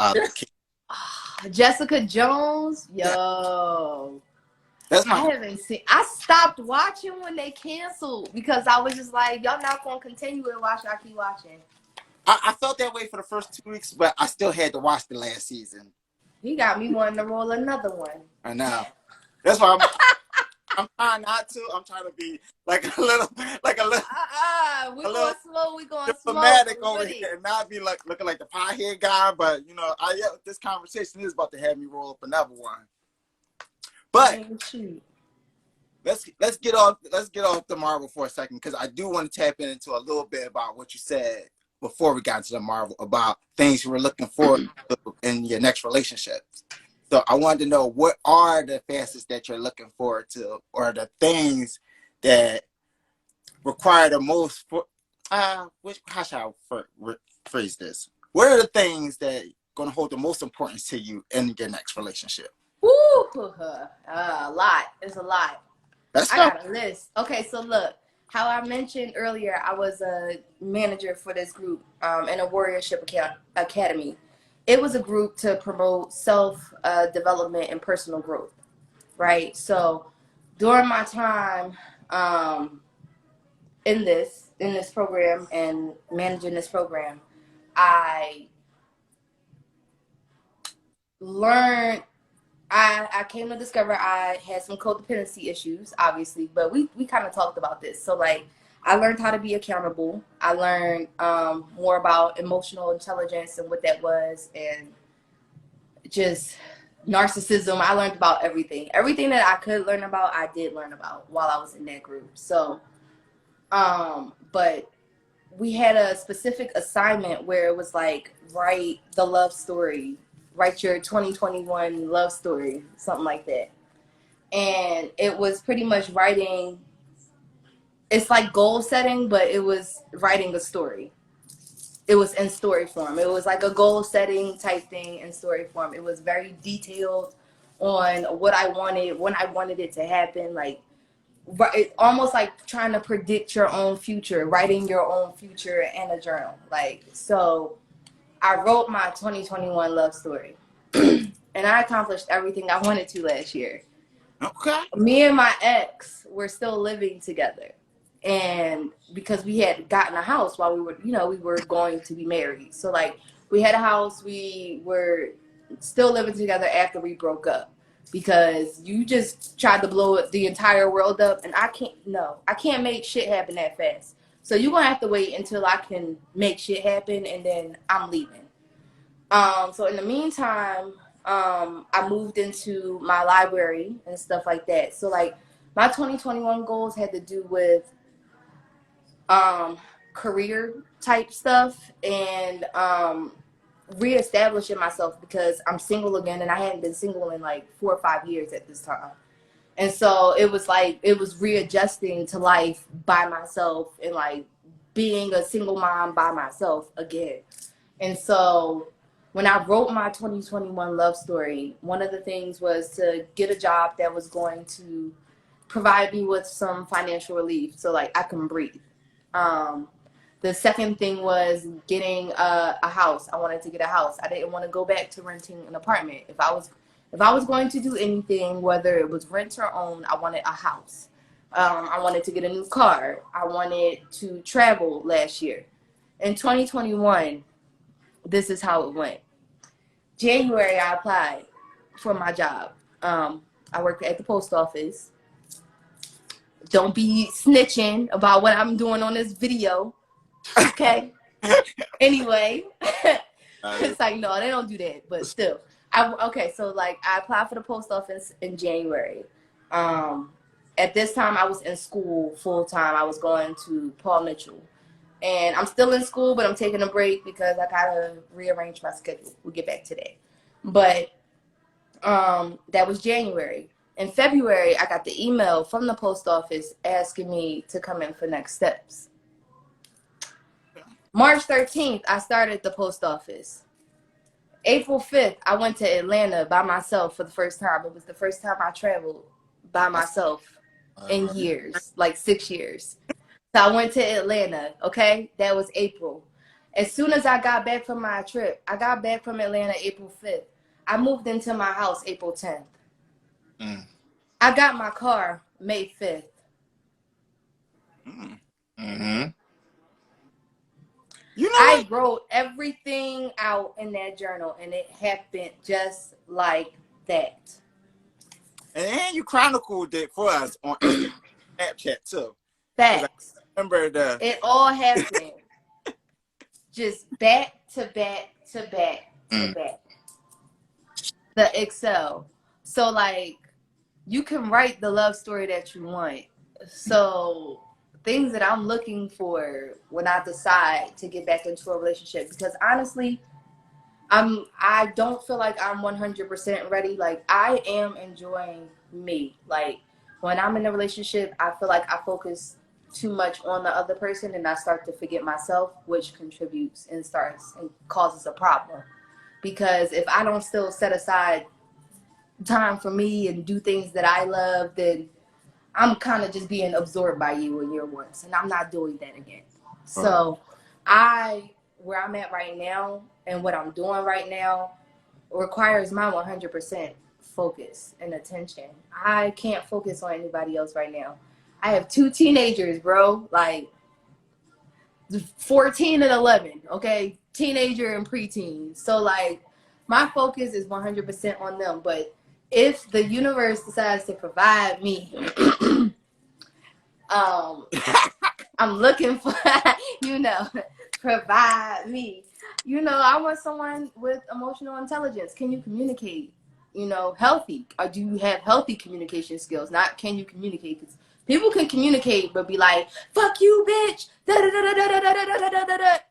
Jessica Jones, yo. That's I haven't seen. I stopped watching when they canceled because I was just like, y'all not gonna continue to watch. I keep watching. I felt that way for the first 2 weeks, but I still had to watch the last season. He got me wanting to roll another one. I know. That's why I'm trying not to. I'm trying to be like a little, We a little going slow. We going slow. diplomatic over here, and not be like looking like the piehead guy. But you know, this conversation is about to have me roll up another one. But Shoot. let's get off the Marvel for a second, because I do want to tap into a little bit about what you said before we got into the Marvel about things you were looking for in your next relationship. So I wanted to know, what are the facets that you're looking forward to, or the things that require the most for how should I phrase this? What are the things that going to hold the most importance to you in your next relationship? Woo, a lot. It's a lot. Let's I go. got a list. Okay, so look, how I mentioned earlier, I was a manager for this group in a Warriorship Academy. It was a group to promote self development and personal growth, right? So during my time in this program and managing this program, I learned. I came to discover I had some codependency issues, obviously, but we kind of talked about this. So, like, I learned how to be accountable. I learned more about emotional intelligence and what that was, and just narcissism. I learned about everything. Everything that I could learn about, I did learn about while I was in that group. So, but we had a specific assignment where it was like, write the love story, write your 2021 love story, something like that. And it was pretty much writing, it's like goal setting, but it was writing a story. It was in story form. It was like a goal setting type thing in story form. It was very detailed on what I wanted, when I wanted it to happen. Like, it's almost like trying to predict your own future, writing your own future in a journal. Like, so I wrote my 2021 love story and I accomplished everything I wanted to last year. Okay. Me and my ex were still living together. And because we had gotten a house while we were going to be married. So, like, we had a house, we were still living together after we broke up. Because you just tried to blow the entire world up, and I can't make shit happen that fast. So you're gonna have to wait until I can make shit happen, and then I'm leaving. So in the meantime, I moved into my library and stuff like that. So, like, my 2021 goals had to do with career type stuff and reestablishing myself, because I'm single again, and I hadn't been single in like 4 or 5 years at this time. And so it was like, it was readjusting to life by myself and like being a single mom by myself again. And so when I wrote my 2021 love story, one of the things was to get a job that was going to provide me with some financial relief so like I can breathe. The second thing was getting a house. I wanted to get a house. I didn't want to go back to renting an apartment. If I was going to do anything, whether it was rent or own, I wanted a house. I wanted to get a new car. I wanted to travel last year. In 2021, this is how it went. January, I applied for my job. I work at the post office. Don't be snitching about what I'm doing on this video. Okay. Anyway, it's like, no, they don't do that, but still. So like I applied for the post office in January. At this time I was in school full time. I was going to Paul Mitchell. And I'm still in school, but I'm taking a break because I gotta rearrange my schedule. We'll get back to that. But that was January. In February, I got the email from the post office asking me to come in for next steps. March 13th, I started the post office. April 5th, I went to Atlanta by myself for the first time. It was the first time I traveled by myself in years, like 6 years. So I went to Atlanta, okay? That was April. As soon as I got back from my trip, I got back from Atlanta April 5th. I moved into my house April 10th. I got my car May 5th. Mm-hmm. You know I what? wrote everything out in that journal, and it happened just like that. And you chronicled it for us on Instagram, Snapchat too. Because Facts. I remember the. It all happened just back to back to back to Mm. back. The Excel. So like you can write the love story that you want. So things that I'm looking for when I decide to get back into a relationship, because honestly, I don't feel like I'm 100% ready. Like I am enjoying me. Like when I'm in a relationship, I feel like I focus too much on the other person and I start to forget myself, which contributes and starts and causes a problem. Because if I don't still set aside time for me and do things that I love, then I'm kind of just being absorbed by you and your wants, and I'm not doing that again. So where I'm at right now and what I'm doing right now requires my 100% focus and attention. I can't focus on anybody else right now. I have 2 teenagers, bro, like 14 and 11, okay? Teenager and preteen. So like my focus is 100% on them, but if the universe decides to provide me I'm looking for, provide me. I want someone with emotional intelligence. Can you communicate? Healthy. Or do you have healthy communication skills? Not can you communicate? Because people can communicate, but be like, "Fuck you, bitch."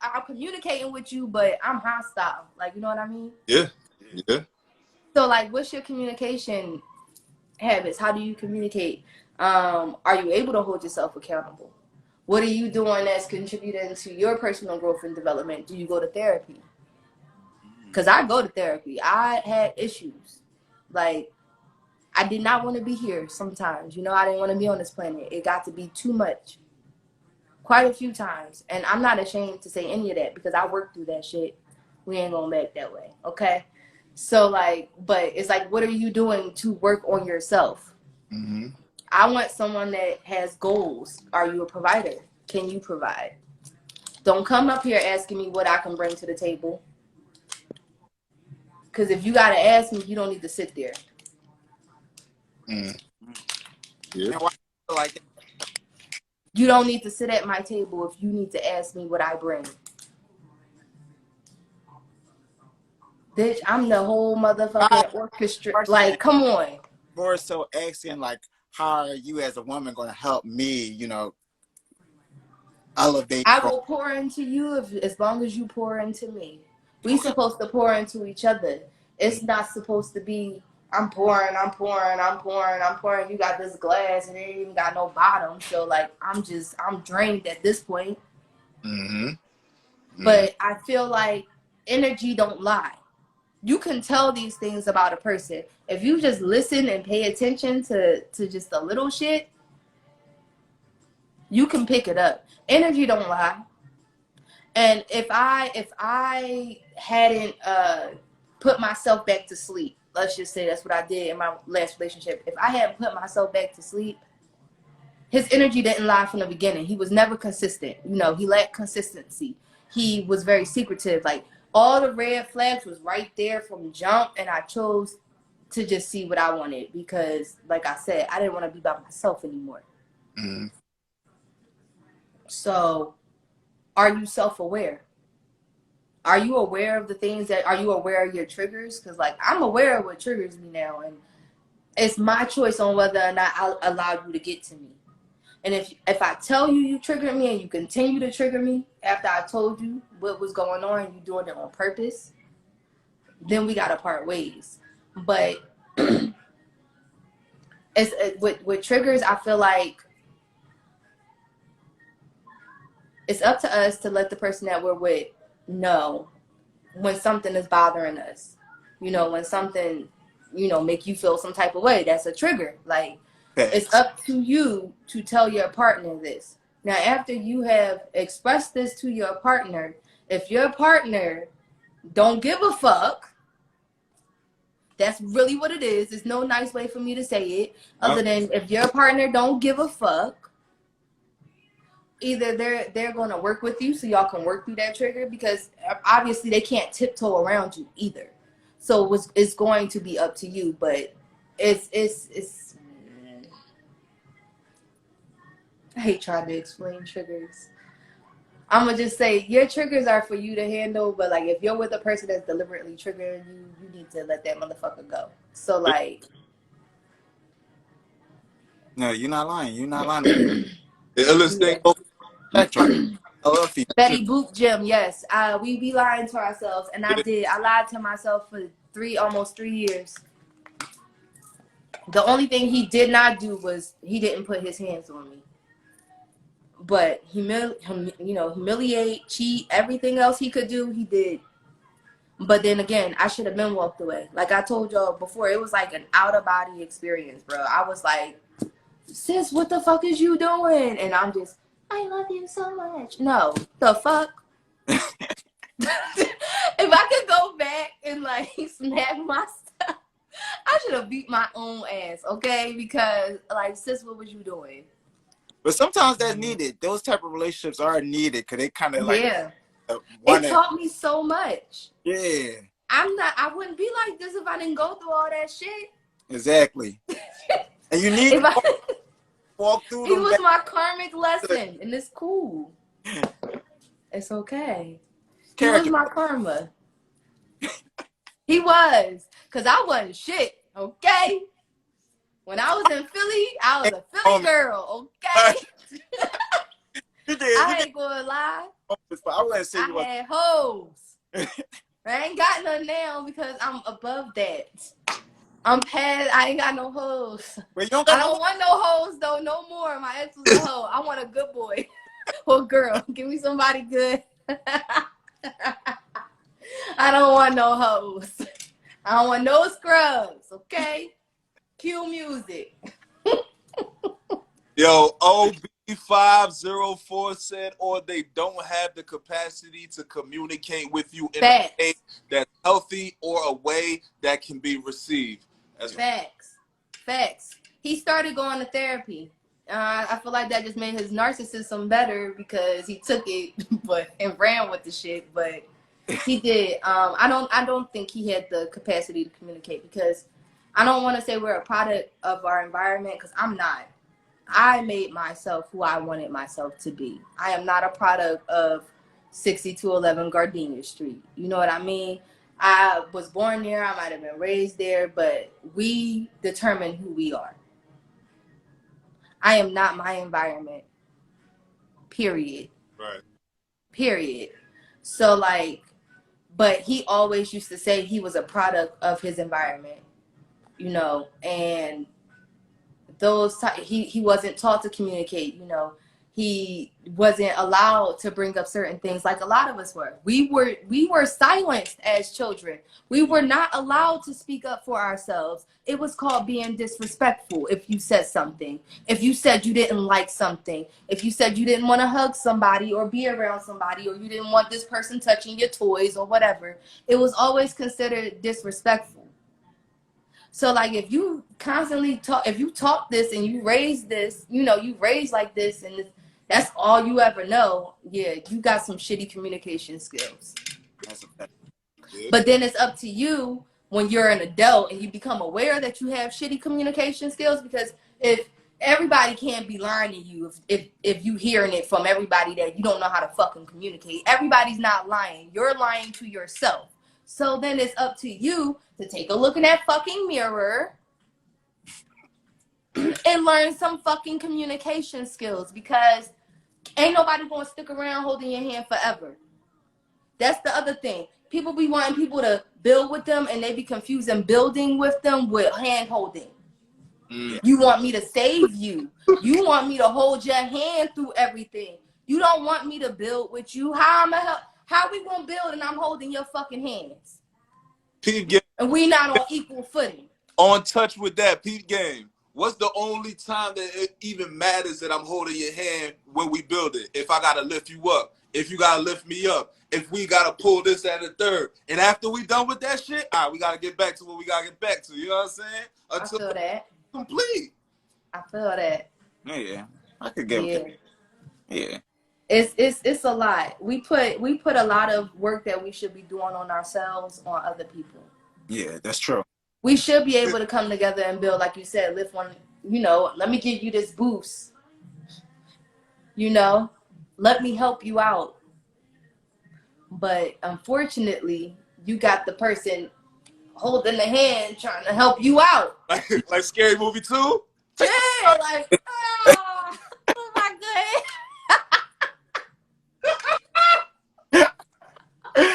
I'm communicating with you, but I'm hostile. Like, you know what I mean? Yeah. Yeah. So, like, what's your communication habits? How do you communicate? Are you able to hold yourself accountable? What are you doing that's contributing to your personal growth and development? Do you go to therapy? Because I go to therapy. I had issues. Like, I did not want to be here sometimes. I didn't want to be on this planet. It got to be too much. Quite a few times. And I'm not ashamed to say any of that because I worked through that shit. We ain't gonna make that way. Okay? So, like, but it's like, what are you doing to work on yourself? Mm-hmm. I want someone that has goals. Are you a provider? Can you provide? Don't come up here asking me what I can bring to the table. Because if you got to ask me, you don't need to sit there. Mm. Yeah. And why you feel like that? You don't need to sit at my table if you need to ask me what I bring. Bitch, I'm the whole My motherfucking orchestra. question Like, come on. more so asking like, how are you as a woman going to help me, elevate I from? will pour into you as long as you pour into me. We supposed to pour into each other. It's not supposed to be I'm pouring, I'm pouring, I'm pouring, I'm pouring. You got this glass and it ain't even got no bottom. So like I'm drained at this point. Mm-hmm. But I feel like energy don't lie. You can tell these things about a person. If you just listen and pay attention to just a little shit, you can pick it up. Energy don't lie. And if I hadn't put myself back to sleep, let's just say that's what I did in my last relationship. If I hadn't put myself back to sleep, his energy didn't lie from the beginning. He was never consistent. He lacked consistency. He was very secretive. Like all the red flags was right there from jump, and I chose to just see what I wanted because, like I said, I didn't want to be by myself anymore. Mm-hmm. So, are you self-aware? Are you aware of the things are you aware of your triggers? Because like I'm aware of what triggers me now, and it's my choice on whether or not I'll allow you to get to me. And if I tell you triggered me and you continue to trigger me after I told you what was going on and you doing it on purpose, then we gotta part ways. But with triggers, I feel like it's up to us to let the person that we're with know when something is bothering us. When something, make you feel some type of way, that's a trigger. Like, it's up to you to tell your partner this. Now, after you have expressed this to your partner, if your partner don't give a fuck, that's really what it is. There's no nice way for me to say it other than if your partner don't give a fuck, either they're going to work with you so y'all can work through that trigger, because obviously they can't tiptoe around you either. So it's going to be up to you, but it's I hate trying to explain triggers. I'm gonna just say your triggers are for you to handle, but like if you're with a person that's deliberately triggering you, you need to let that motherfucker go. So like, No, you're not lying. You're not lying. The illest thing. yeah. Spectrum. I love you. Betty Boop Jim, yes. We be lying to ourselves, and I did. I lied to myself for almost 3 years. The only thing he did not do was he didn't put his hands on me. But humiliate, cheat, everything else he could do, he did. But then again, I should have been walked away. Like I told y'all before, it was like an out of body experience, bro. I was like, sis, what the fuck is you doing? And I'm just, I love you so much. No, the fuck. If I could go back and like smack my stuff, I should have beat my own ass, okay? Because like, sis, what was you doing? But sometimes that's needed. Those type of relationships are needed because they kind of like it taught me so much. Yeah. I wouldn't be like this if I didn't go through all that shit. Exactly. And you need to walk through them. He was my karmic lesson, and it's cool. It's okay. He was my karma. He was. Because I wasn't shit, okay? When I was in Philly, I was a Philly girl, okay? I ain't gonna lie. I wouldn't say you had hoes. I ain't got none now because I'm above that. I'm past. I ain't got no hoes. I don't want no hoes though, no more. My ex was a hoe. I want a good boy or girl. Give me somebody good. I don't want no hoes. I don't want no scrubs. Okay. Cue music. Yo, OB504 said, or they don't have the capacity to communicate with you in a way that's healthy or a way that can be received. That's Facts. He started going to therapy. I feel like that just made his narcissism better because he took it and ran with the shit. But he did. I don't think he had the capacity to communicate because I don't want to say we're a product of our environment because I'm not. I made myself who I wanted myself to be. I am not a product of 6211 Gardenia Street. You know what I mean? I was born there. I might have been raised there, but we determine who we are. I am not my environment. Period. Right. Period. So like, but he always used to say he was a product of his environment. You know, and he wasn't taught to communicate, you know, he wasn't allowed to bring up certain things like a lot of us were. We were silenced as children. We were not allowed to speak up for ourselves. It was called being disrespectful if you said something. If you said you didn't like something. If you said you didn't want to hug somebody or be around somebody or you didn't want this person touching your toys or whatever. It was always considered disrespectful. So like if you constantly talk, if you talk this and you raise this, you know, you raise like this and that's all you ever know, yeah, you got some shitty communication skills. But then it's up to you when you're an adult and you become aware that you have shitty communication skills, because if everybody can't be lying to you if you hearing it from everybody that you don't know how to fucking communicate. Everybody's not lying. You're lying to yourself. So then it's up to you to take a look in that fucking mirror and learn some fucking communication skills, because ain't nobody gonna stick around holding your hand forever. That's the other thing. People be wanting people to build with them and they be confusing building with them with hand holding. You want me to save you. You want me to hold your hand through everything. You don't want me to build with you. How we gonna build and I'm holding your fucking hands? Peep game. And we not on equal footing. On touch with that, peep game. What's the only time that it even matters that I'm holding your hand when we build it? If I gotta lift you up, if you gotta lift me up, if we gotta pull this at a third, and after we done with that shit, all right, we gotta get back to what we gotta get back to. You know what I'm saying? Until I feel that. Complete. I feel that. Yeah, I could get with that. Yeah. It's a lot. We put a lot of work that we should be doing on ourselves on other people. Yeah, that's true. We should be able to come together and build, like you said, lift one, let me give you this boost. Let me help you out. But unfortunately, you got the person holding the hand trying to help you out. Like Scary Movie 2? Yeah, like, oh my god. Yo,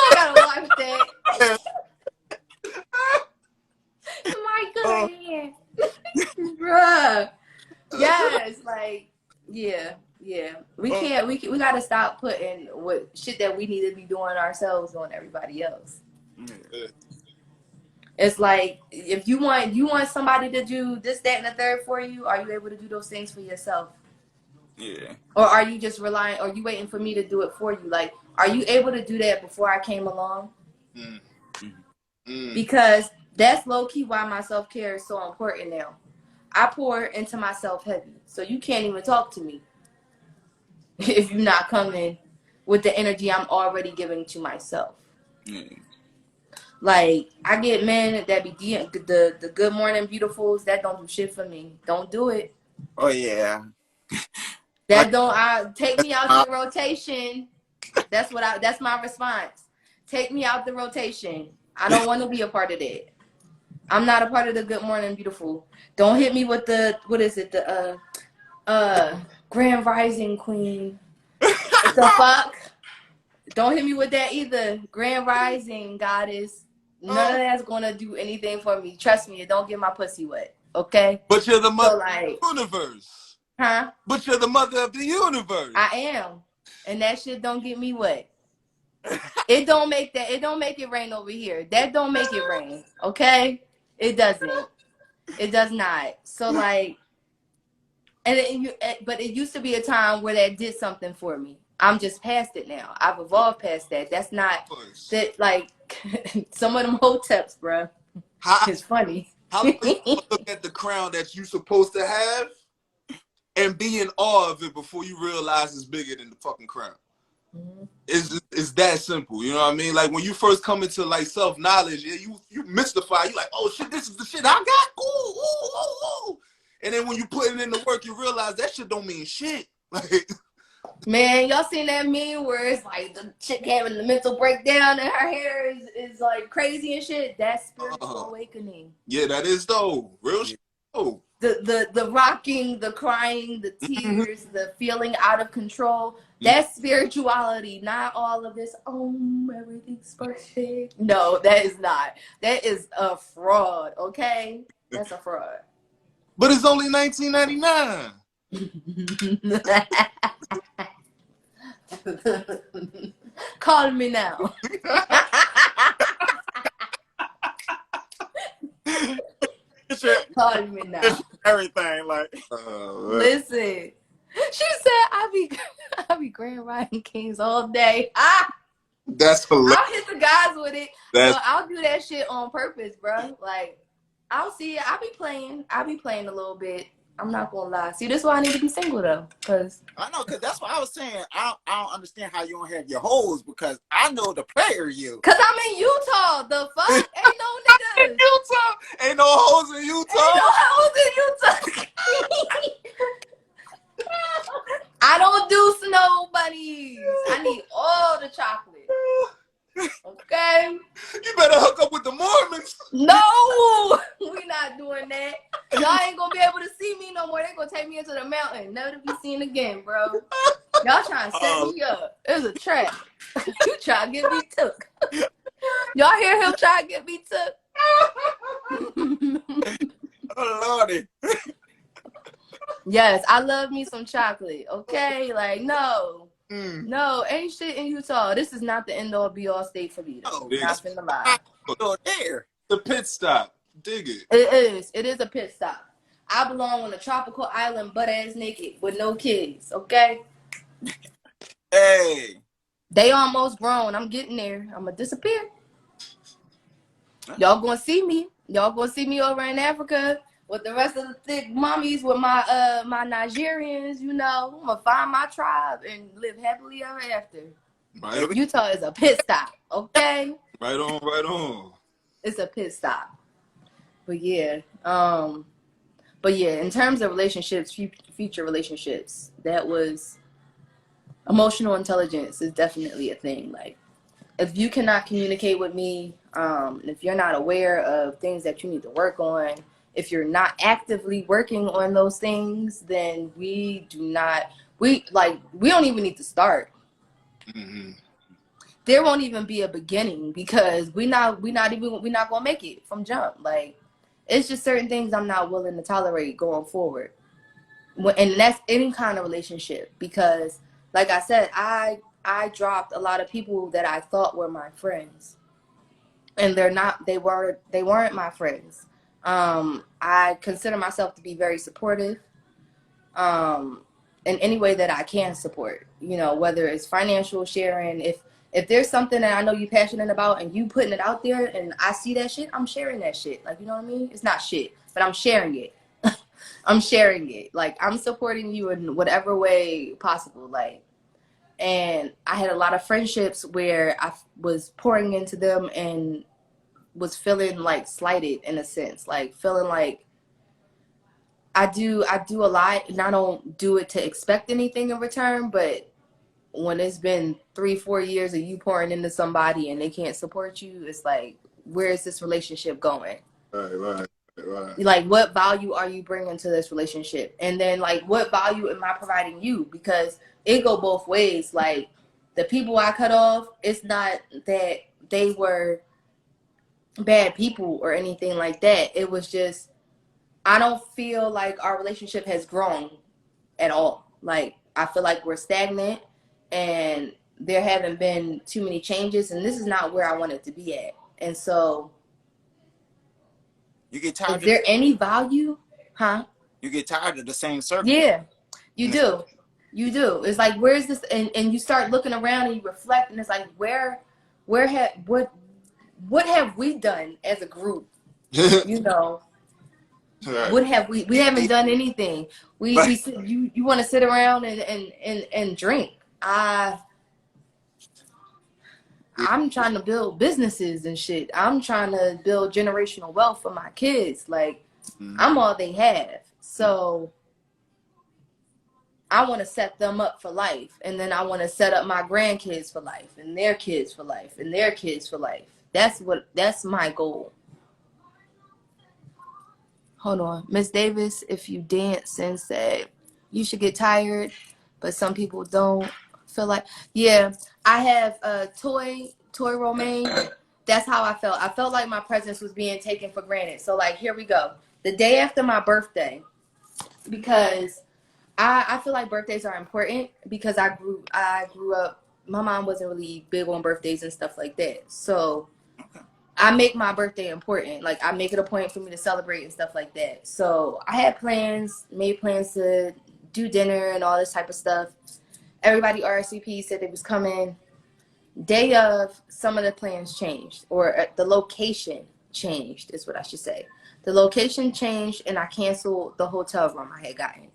I gotta watch that. My god. Bruh. Yes, like, yeah. We gotta stop putting what shit that we need to be doing ourselves on everybody else. Yeah. It's like, if you want somebody to do this, that, and the third for you, are you able to do those things for yourself? Yeah. Or are you just relying, or are you waiting for me to do it for you? Like, are you able to do that before I came along? Because that's low-key why my self-care is so important now. I pour into myself heavy, so you can't even talk to me if you're not coming with the energy I'm already giving to myself. Like, I get men that be the good morning beautifuls that don't do shit for me. Don't do it. Oh yeah. That don't take me out the rotation. That's my response. Take me out the rotation. I don't want to be a part of that. I'm not a part of the good morning beautiful. Don't hit me with the, what is it? The Grand Rising Queen. What the fuck? Don't hit me with that either. Grand Rising Goddess. None of that's gonna do anything for me. Trust me, it don't get my pussy wet. Okay? But you're the mother of the universe. Huh? But you're the mother of the universe. I am. And that shit don't get me wet. It don't make it rain over here. That don't make it rain. Okay? It doesn't. It does not. So like, but it used to be a time where that did something for me. I'm just past it now. I've evolved past that. That's not that, like, some of them hoteps, bro. It's funny. How do you look at the crown that you're supposed to have and be in awe of it before you realize it's bigger than the fucking crown? It's that simple, you know what I mean? Like, when you first come into like self-knowledge, you mystify, you like, oh shit, this is the shit I got. Ooh. And then when you put it in the work, you realize that shit don't mean shit. Like, man, y'all seen that meme where it's like the chick having the mental breakdown and her hair is like crazy and shit? That's spiritual awakening. Yeah, that is though. Real shit. Oh. The rocking, the crying, the tears, the feeling out of control. That's spirituality, not all of this, everything's perfect. No, that is not. That is a fraud, okay? That's a fraud. But it's only $19.99. Call me now. Call me now. Everything like. Listen, she said I be Grand Rising Kings all day. That's hilarious. I'll hit the guys with it. But I'll do that shit on purpose, bro. Like, I'll see it. I be playing a little bit. I'm not gonna lie. See, this is why I need to be single though, cause I know, cause that's what I was saying. I don't understand how you don't have your hoes, because I know the player you. Cause I'm in Utah. The fuck? Ain't no niggas. In Utah? Ain't no hoes in Utah? Ain't no hoes in Utah. I don't do snow bunnies. I need all the chocolate. Okay? You better hook up with the Mormons. No, we not doing that. Y'all ain't gonna be able to see me no more. They gonna take me into the mountain, never to be seen again, bro. Y'all trying to set me up. It was a trap. You try to get me took. Y'all hear him try to get me took? Oh Lordy. Yes, I love me some chocolate. Okay, like no. No, ain't shit in Utah. This is not the end all be all state for me though. Not finna lie. There. The pit stop. Dig it. It is a pit stop. I belong on a tropical island, butt ass naked, with no kids. Okay. Hey. They almost grown. I'm getting there. I'm gonna disappear. Y'all gonna see me. Y'all gonna see me over in Africa with the rest of the thick mummies, with my my Nigerians, you know, I'm gonna find my tribe and live happily ever after. Right, Utah is a pit stop, okay? right on, right on. It's a pit stop. But yeah, in terms of relationships, future relationships, that was emotional intelligence is definitely a thing. Like, if you cannot communicate with me, if you're not aware of things that you need to work on, if you're not actively working on those things, then we don't even need to start. Mm-hmm. There won't even be a beginning because we're not gonna make it from jump. Like, it's just certain things I'm not willing to tolerate going forward, and that's any kind of relationship. Because, like I said, I dropped a lot of people that I thought were my friends, and they weren't my friends. I consider myself to be very supportive, in any way that I can support, you know, whether it's financial sharing. If there's something that I know you're passionate about and you putting it out there and I see that shit, I'm sharing that shit. Like, you know what I mean? It's not shit, but I'm sharing it. I'm sharing it. Like, I'm supporting you in whatever way possible. Like, and I had a lot of friendships where I was pouring into them and was feeling like slighted in a sense, like feeling like I do a lot and I don't do it to expect anything in return. But when it's been 3-4 years of you pouring into somebody and they can't support you, it's like, where is this relationship going? Right. Like, what value are you bringing to this relationship? And then, like, what value am I providing you? Because it go both ways. Like, the people I cut off, it's not that they were bad people or anything like that. It was just, I don't feel like our relationship has grown at all. Like, I feel like we're stagnant and there haven't been too many changes, and this is not where I wanted to be at. And so, You get tired. is there any value? Huh? You get tired of the same circle. Yeah, you do. You do. It's like, where's this? And you start looking around and you reflect, and it's like, what have we done as a group? You know, Right. what have we haven't done anything. You want to sit around and drink. I'm trying to build businesses and shit. I'm trying to build generational wealth for my kids. Like, I'm all they have. So I want to set them up for life. And then I want to set up my grandkids for life and their kids for life and their kids for life. That's my goal. Hold on. Miss Davis, if you dance and said you should get tired, but some people don't feel like, yeah, I have a toy romaine. That's how I felt. I felt like my presence was being taken for granted. So, like, here we go. The day after my birthday, because I feel like birthdays are important because I grew up, my mom wasn't really big on birthdays and stuff like that. So I make my birthday important. Like, I make it a point for me to celebrate and stuff like that. So I had made plans to do dinner and all this type of stuff. Everybody RSVP said it was coming. Day of, some of the plans changed, or the location changed is what I should say. The location changed and I canceled the hotel room I had gotten.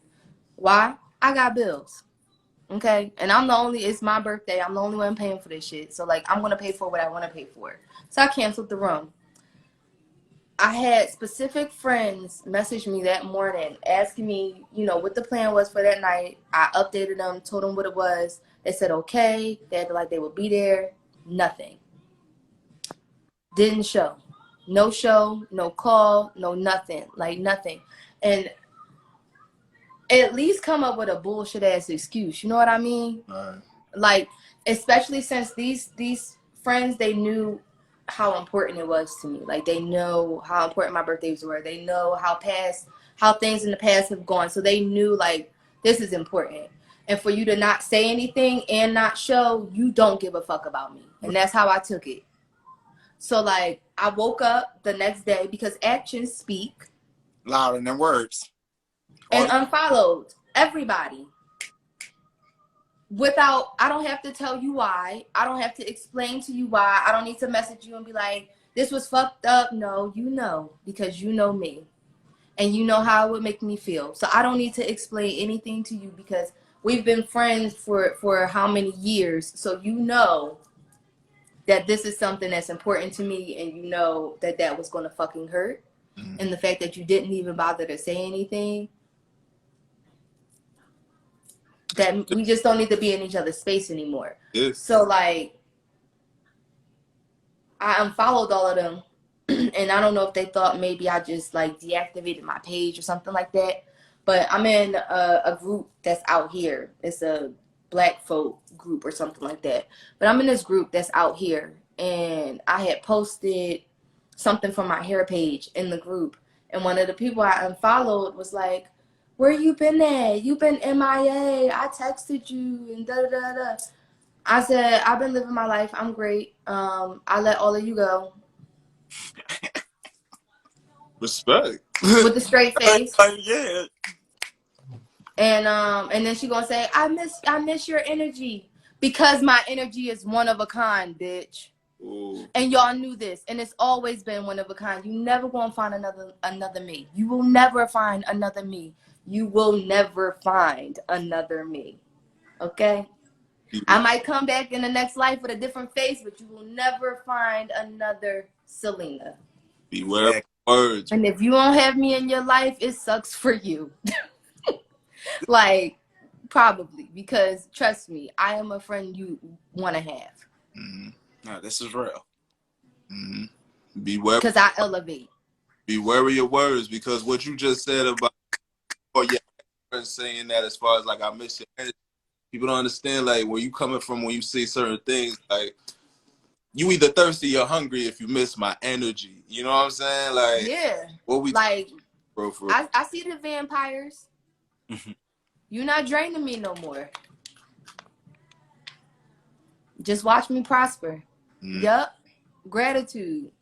Why? I got bills. Okay? And it's my birthday. I'm the only one paying for this shit. So, like, I'm going to pay for what I want to pay for. So I canceled the room. I had specific friends message me that morning asking me, you know, what the plan was for that night. I updated them, told them what it was. They said okay. They acted like they would be there. Nothing. Didn't show. No show, no call, no nothing. Like, nothing. And at least come up with a bullshit ass excuse. You know what I mean? Right. Like, especially since these friends, they knew how important it was to me. Like, they know how important my birthdays were. They know how things in the past have gone. So they knew, like, this is important. And for you to not say anything and not show, you don't give a fuck about me. And that's how I took it. So, like, I woke up the next day because actions speak louder than words. And unfollowed everybody. I don't have to tell you why. I don't have to explain to you why. I don't need to message you and be like, this was fucked up. No, you know, because you know me. and you know how it would make me feel. So I don't need to explain anything to you because we've been friends for how many years. So you know that this is something that's important to me, and you know that that was going to fucking hurt. And the fact that you didn't even bother to say anything, that we just don't need to be in each other's space anymore. Yes. So like, I unfollowed all of them, and I don't know if they thought maybe I just like deactivated my page or something like that. But I'm in a group that's out here. It's a Black folk group or something like that. But I'm in this group that's out here, and I had posted something from my hair page in the group, and one of the people I unfollowed was like, "Where you been at? You been MIA? I texted you and da da da da." I said, "I've been living my life. I'm great. I let all of you go." Respect. With a straight face. Yeah. And then she gonna say, I miss your energy. Because my energy is one of a kind, bitch. Ooh. And y'all knew this. And it's always been one of a kind. You never gonna find another me. You will never find another me. You will never find another me. Okay? I might come back in the next life with a different face, but you will never find another Selina. Beware of words. And if you don't have me in your life, it sucks for you. Like, probably. Because, trust me, I am a friend you want to have. No, this is real. Beware. Because I elevate. Beware of your words, because what you just said about, oh yeah, saying that as far as like, I miss your energy. People don't understand, like, where you coming from when you say certain things. Like, you either thirsty or hungry if you miss my energy. You know what I'm saying? Like, Yeah. what we like, bro, for I see the vampires. You're not draining me no more. Just watch me prosper. Yup. Gratitude.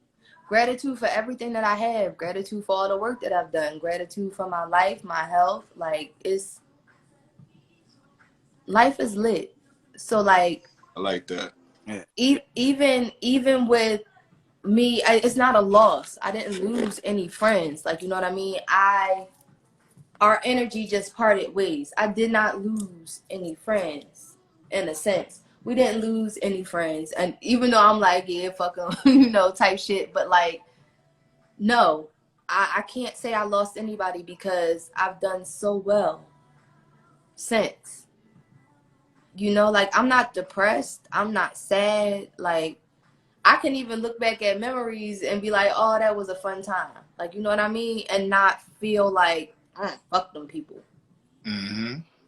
Gratitude for everything that I have. Gratitude for all the work that I've done. Gratitude for my life, my health. Like, life is lit. So like, I like that. Yeah. Even with me, it's not a loss. I didn't lose any friends. Like, you know what I mean? Our energy just parted ways. I did not lose any friends, in a sense. We didn't lose any friends. And even though I'm like, yeah, fuck them, you know, type shit. But like, no, I can't say I lost anybody because I've done so well since. You know, like, I'm not depressed. I'm not sad. Like, I can even look back at memories and be like, oh, that was a fun time. Like, you know what I mean? And not feel like, fuck them people.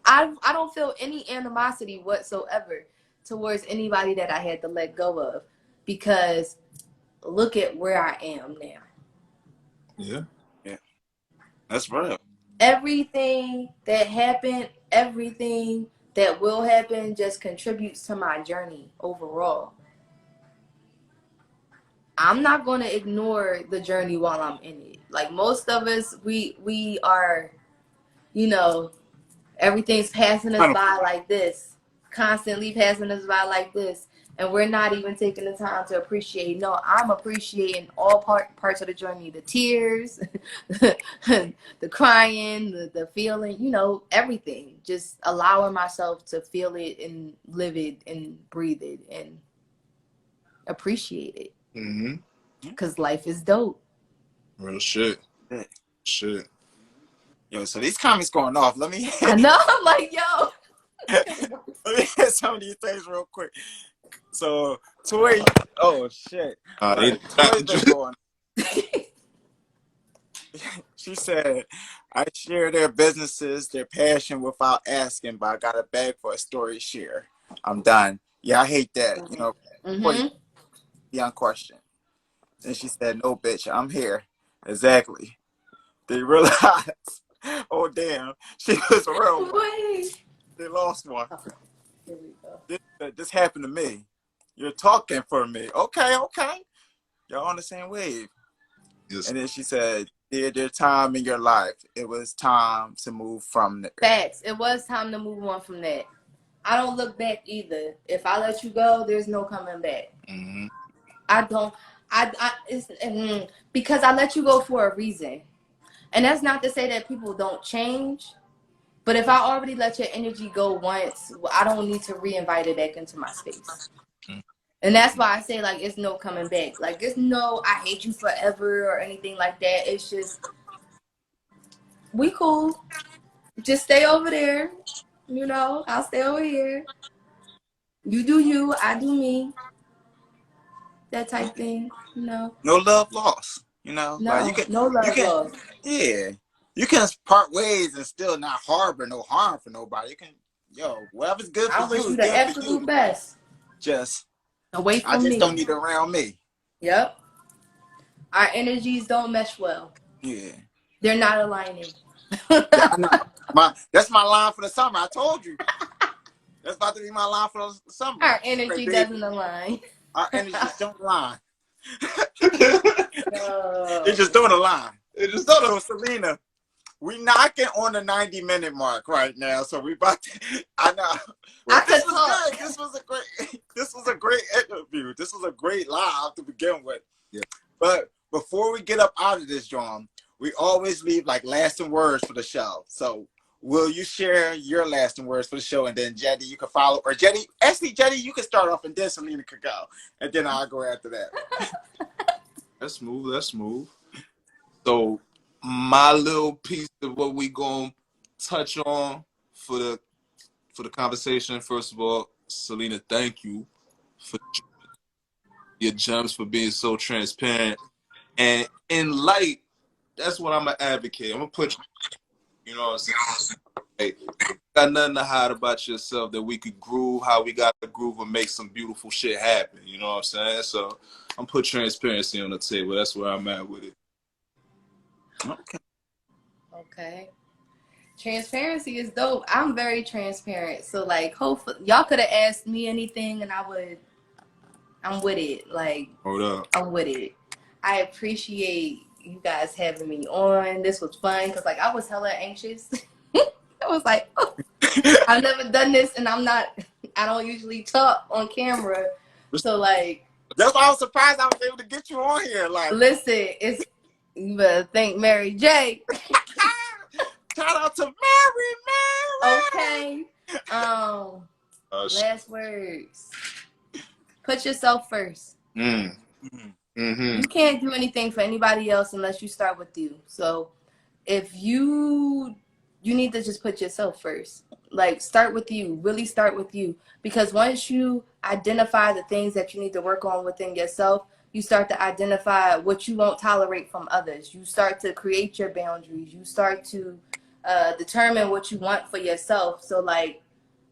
I don't feel any animosity whatsoever towards anybody that I had to let go of, because look at where I am now. Yeah. Yeah. That's real. Everything that happened, everything that will happen just contributes to my journey overall. I'm not going to ignore the journey while I'm in it. Like, most of us, we are, you know, everything's passing us by like this, constantly passing us by like this, and we're not even taking the time to appreciate. No, I'm appreciating all parts of the journey, the tears, the crying, the feeling, you know, everything. Just allowing myself to feel it and live it and breathe it and appreciate it. Because life is dope. Real shit. Yeah. Shit. Yo, so these comments going off. Let me I know. I'm like, yo. let me hit some of these things real quick. So Toy, oh shit. Toy's been going. She said, I share their businesses, their passion without asking, but I got a bag for a story share. I'm done. Yeah, I hate that. You know, beyond question. And she said, no, bitch, I'm here. Exactly. They realized, oh, damn, she was a real one. Wait. They lost one. Here we go. This happened to me. You're talking for me. Okay. Y'all on the same wave. Yes. And then she said, their time in your life, it was time to move from the Facts. It was time to move on from that. I don't look back either. If I let you go, there's no coming back. I don't. It's because I let you go for a reason. And that's not to say that people don't change. But if I already let your energy go once, I don't need to re-invite it back into my space. And that's why I say, like, it's no coming back. Like, it's no, I hate you forever or anything like that. It's just, we cool. Just stay over there. You know, I'll stay over here. You do you, I do me. That type thing, you know. No love lost. You know, like No, no you love can, lost. yeah, you can part ways and still not harbor no harm for nobody. You can, whatever's good for I you wish is you the good for absolute you. best. Just, Away I from just me. don't need it around me. Yep. Our energies don't mesh well. Yeah. They're not aligning. Yeah, I know. That's my line for the summer. I told you. That's about to be my line for the summer. Our Right, energy baby. doesn't align. Our energies don't align. No. They just don't align. It just don't. So Selina, we knocking on the 90-minute mark right now. So we about to, I know. Well, this was good. This was a great interview. This was a great live to begin with. Yeah. But before we get up out of this, John, we always leave like lasting words for the show. So will you share your lasting words for the show, and then Jetty, you can follow, or Jetty, you can start off, and then Selina could go, and then I'll go after that. That's smooth. That's smooth. So my little piece of what we gonna touch on for the conversation. First of all, Selina, thank you for your gems, for being so transparent and in light. That's what I'm gonna advocate. I'm gonna put you know what I'm saying. Hey, got nothing to hide about yourself, that we could groove how we got to groove and make some beautiful shit happen. You know what I'm saying? So I'm put transparency on the table. That's where I'm at with it. Okay. Transparency is dope. I'm very transparent. So like hopefully y'all could have asked me anything and I'm with it. Like Hold up. I'm with it. I appreciate you guys having me on. This was fun because like I was hella anxious. I was like, oh, I've never done this and I don't usually talk on camera. So like that's why I was surprised I was able to get you on here. Like, listen, you better thank Mary J. shout out to Mary. Okay. Last words. Put yourself first. You can't do anything for anybody else unless you start with you. So if you need to just put yourself first. Like start with you. Really start with you. Because once you identify the things that you need to work on within yourself, you start to identify what you won't tolerate from others. You start to create your boundaries. You start to determine what you want for yourself. So like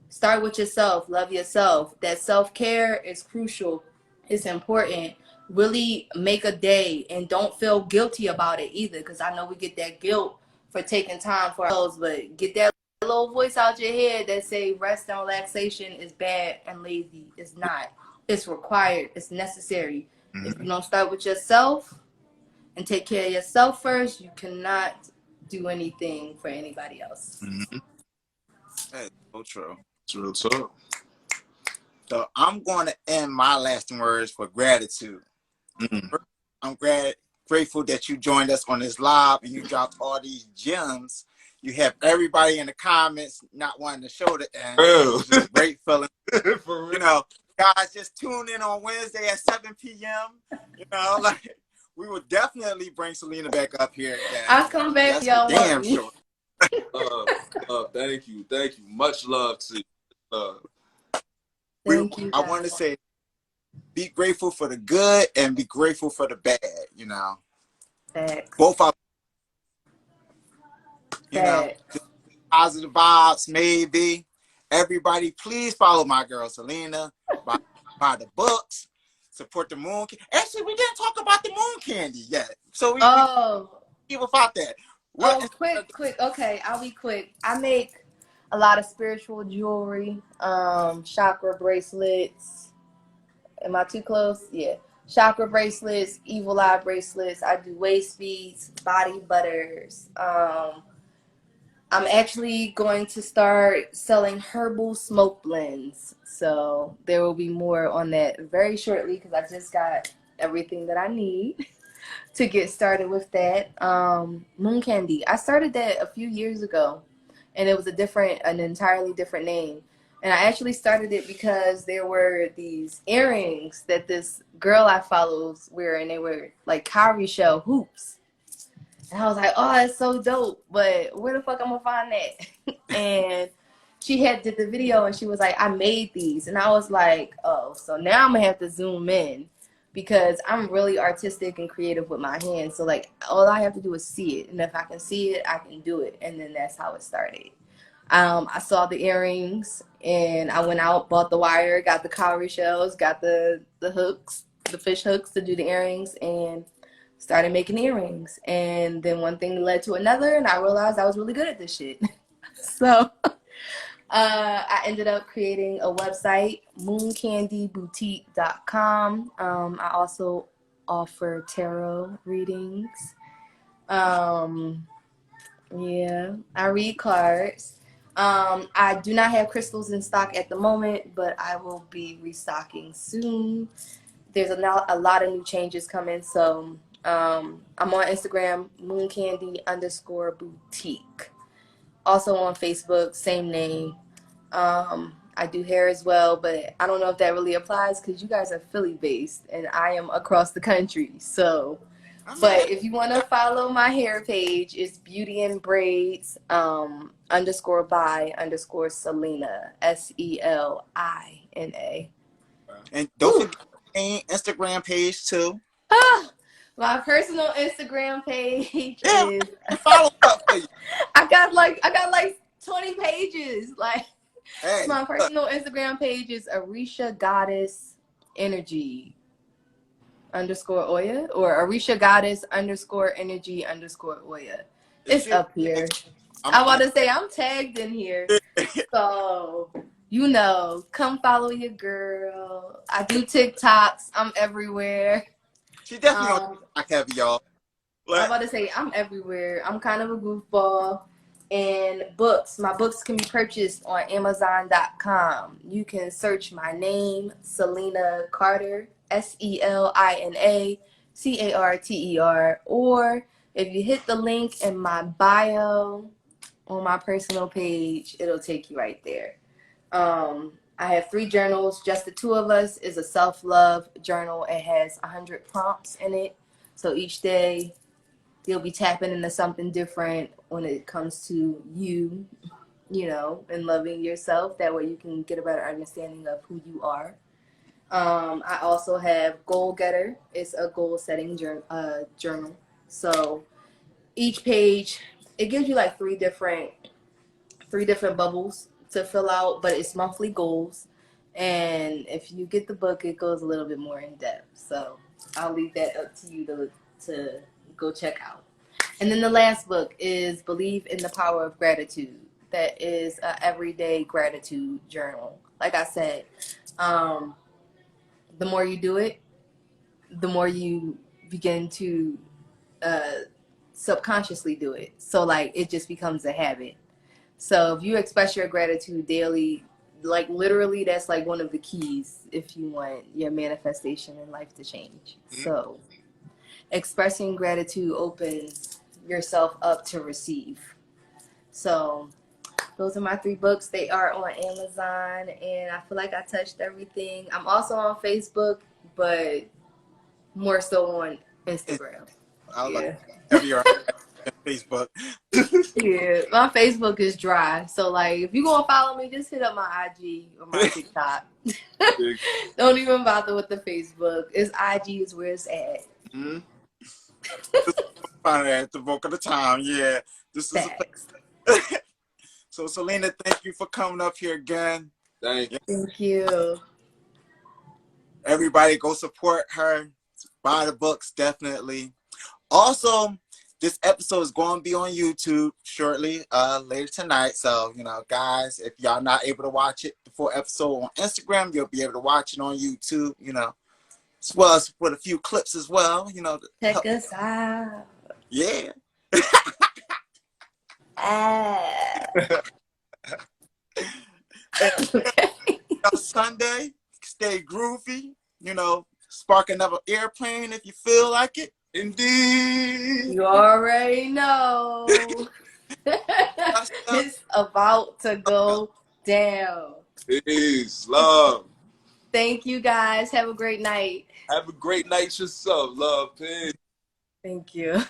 start with yourself. Love yourself. That self-care is crucial. It's important. Really make a day and don't feel guilty about it either, because I know we get that guilt for taking time for ourselves, but get that little voice out your head that say rest and relaxation is bad and lazy. It's not. It's required. It's necessary. If you don't start with yourself and take care of yourself first, you cannot do anything for anybody else. That's so true. It's real talk. So I'm going to end my lasting words for gratitude. I'm grateful that you joined us on this live and you dropped all these gems. You have everybody in the comments not wanting to show the end. It's just a great feeling. You know, guys, just tune in on Wednesday at 7 p.m. You know, like we will definitely bring Selina back up here again. I'll come back, y'all. Damn sure. Thank you. Much love to you. Thank you. I want to say, be grateful for the good and be grateful for the bad. You know, Facts. both of you know, positive vibes. Maybe everybody, please follow my girl Selina. Buy the books. Support the moon. Actually, we didn't talk about the moon candy yet, so we keep about that. Quick. Okay, I'll be quick. I make a lot of spiritual jewelry, chakra bracelets. Am I too close? Yeah. Chakra bracelets, evil eye bracelets. I do waist beads, body butters. I'm actually going to start selling herbal smoke blends. So there will be more on that very shortly because I just got everything that I need to get started with that. Moon Candy. I started that a few years ago, and it was an entirely different name. And I actually started it because there were these earrings that this girl I followed was wearing. They were like cowrie shell hoops. And I was like, oh, that's so dope. But where the fuck I'm gonna find that? And she had did the video and she was like, I made these. And I was like, oh, so now I'm gonna have to zoom in because I'm really artistic and creative with my hands. So like all I have to do is see it. And if I can see it, I can do it. And then that's how it started. I saw the earrings and I went out, bought the wire, got the cowrie shells, got the hooks, the fish hooks to do the earrings, and started making earrings. And then one thing led to another, and I realized I was really good at this shit. So I ended up creating a website, mooncandyboutique.com. I also offer tarot readings. Yeah, I read cards. I do not have crystals in stock at the moment, but I will be restocking soon. There's a lot of new changes coming, so I'm on Instagram, mooncandy_boutique. Also on Facebook, same name. I do hair as well, but I don't know if that really applies because you guys are Philly based and I am across the country. So, but if you want to follow my hair page, it's Beauty and Braids _by _Selina SELINA. And don't forget Instagram page too. My personal Instagram page Yeah, is follow up for you. I got like 20 pages. Like Hey, my personal Instagram page is Orishagoddess Energy _Oya or Orishagoddess _Energy _Oya. It's up here. I want to say I'm tagged in here. So, you know, come follow your girl. I do TikToks. I'm everywhere. she definitely on TikTok heavy, y'all. I'm about to say I'm everywhere. I'm kind of a goofball. And books. My books can be purchased on Amazon.com. You can search my name, Selina Carter, SELINA CARTER, or if you hit the link in my bio on my personal page, it'll take you right there. I have 3 journals. Just the 2 of us is a self-love journal. It has 100 prompts in it. So each day you'll be tapping into something different when it comes to you, you know, and loving yourself. That way you can get a better understanding of who you are. I also have Goal Getter. It's a goal setting journal. So each page, it gives you like three different bubbles to fill out, but it's monthly goals. And if you get the book, it goes a little bit more in depth. So I'll leave that up to you to go check out. And then the last book is Believe in the Power of Gratitude. That is an everyday gratitude journal. Like I said, the more you do it, the more you begin to subconsciously do it. So like it just becomes a habit. So if you express your gratitude daily, like literally that's like one of the keys if you want your manifestation in life to change. So expressing gratitude opens yourself up to receive. So those are my 3 books. They are on Amazon and I feel like I touched everything. I'm also on Facebook, but more so on Instagram. Yeah. Heavier Facebook. Yeah, my Facebook is dry. So like if you gonna follow me, just hit up my IG or my TikTok. Don't even bother with the Facebook. It's IG is where it's at. Mm-hmm. Find it at the book of the time. Yeah. This is so Selina, thank you for coming up here again. Thank you. Everybody go support her. Buy the books, definitely. Also, this episode is going to be on YouTube shortly, later tonight. So, you know, guys, if y'all not able to watch it, the full episode on Instagram, you'll be able to watch it on YouTube, you know, as well as with a few clips as well, you know. Check us out. Yeah. Sunday, stay groovy, you know, spark another airplane if you feel like it. Indeed. You already know. It's about to go down. Peace. Love. Thank you guys. Have a great night. Have a great night yourself. Love. Peace. Thank you.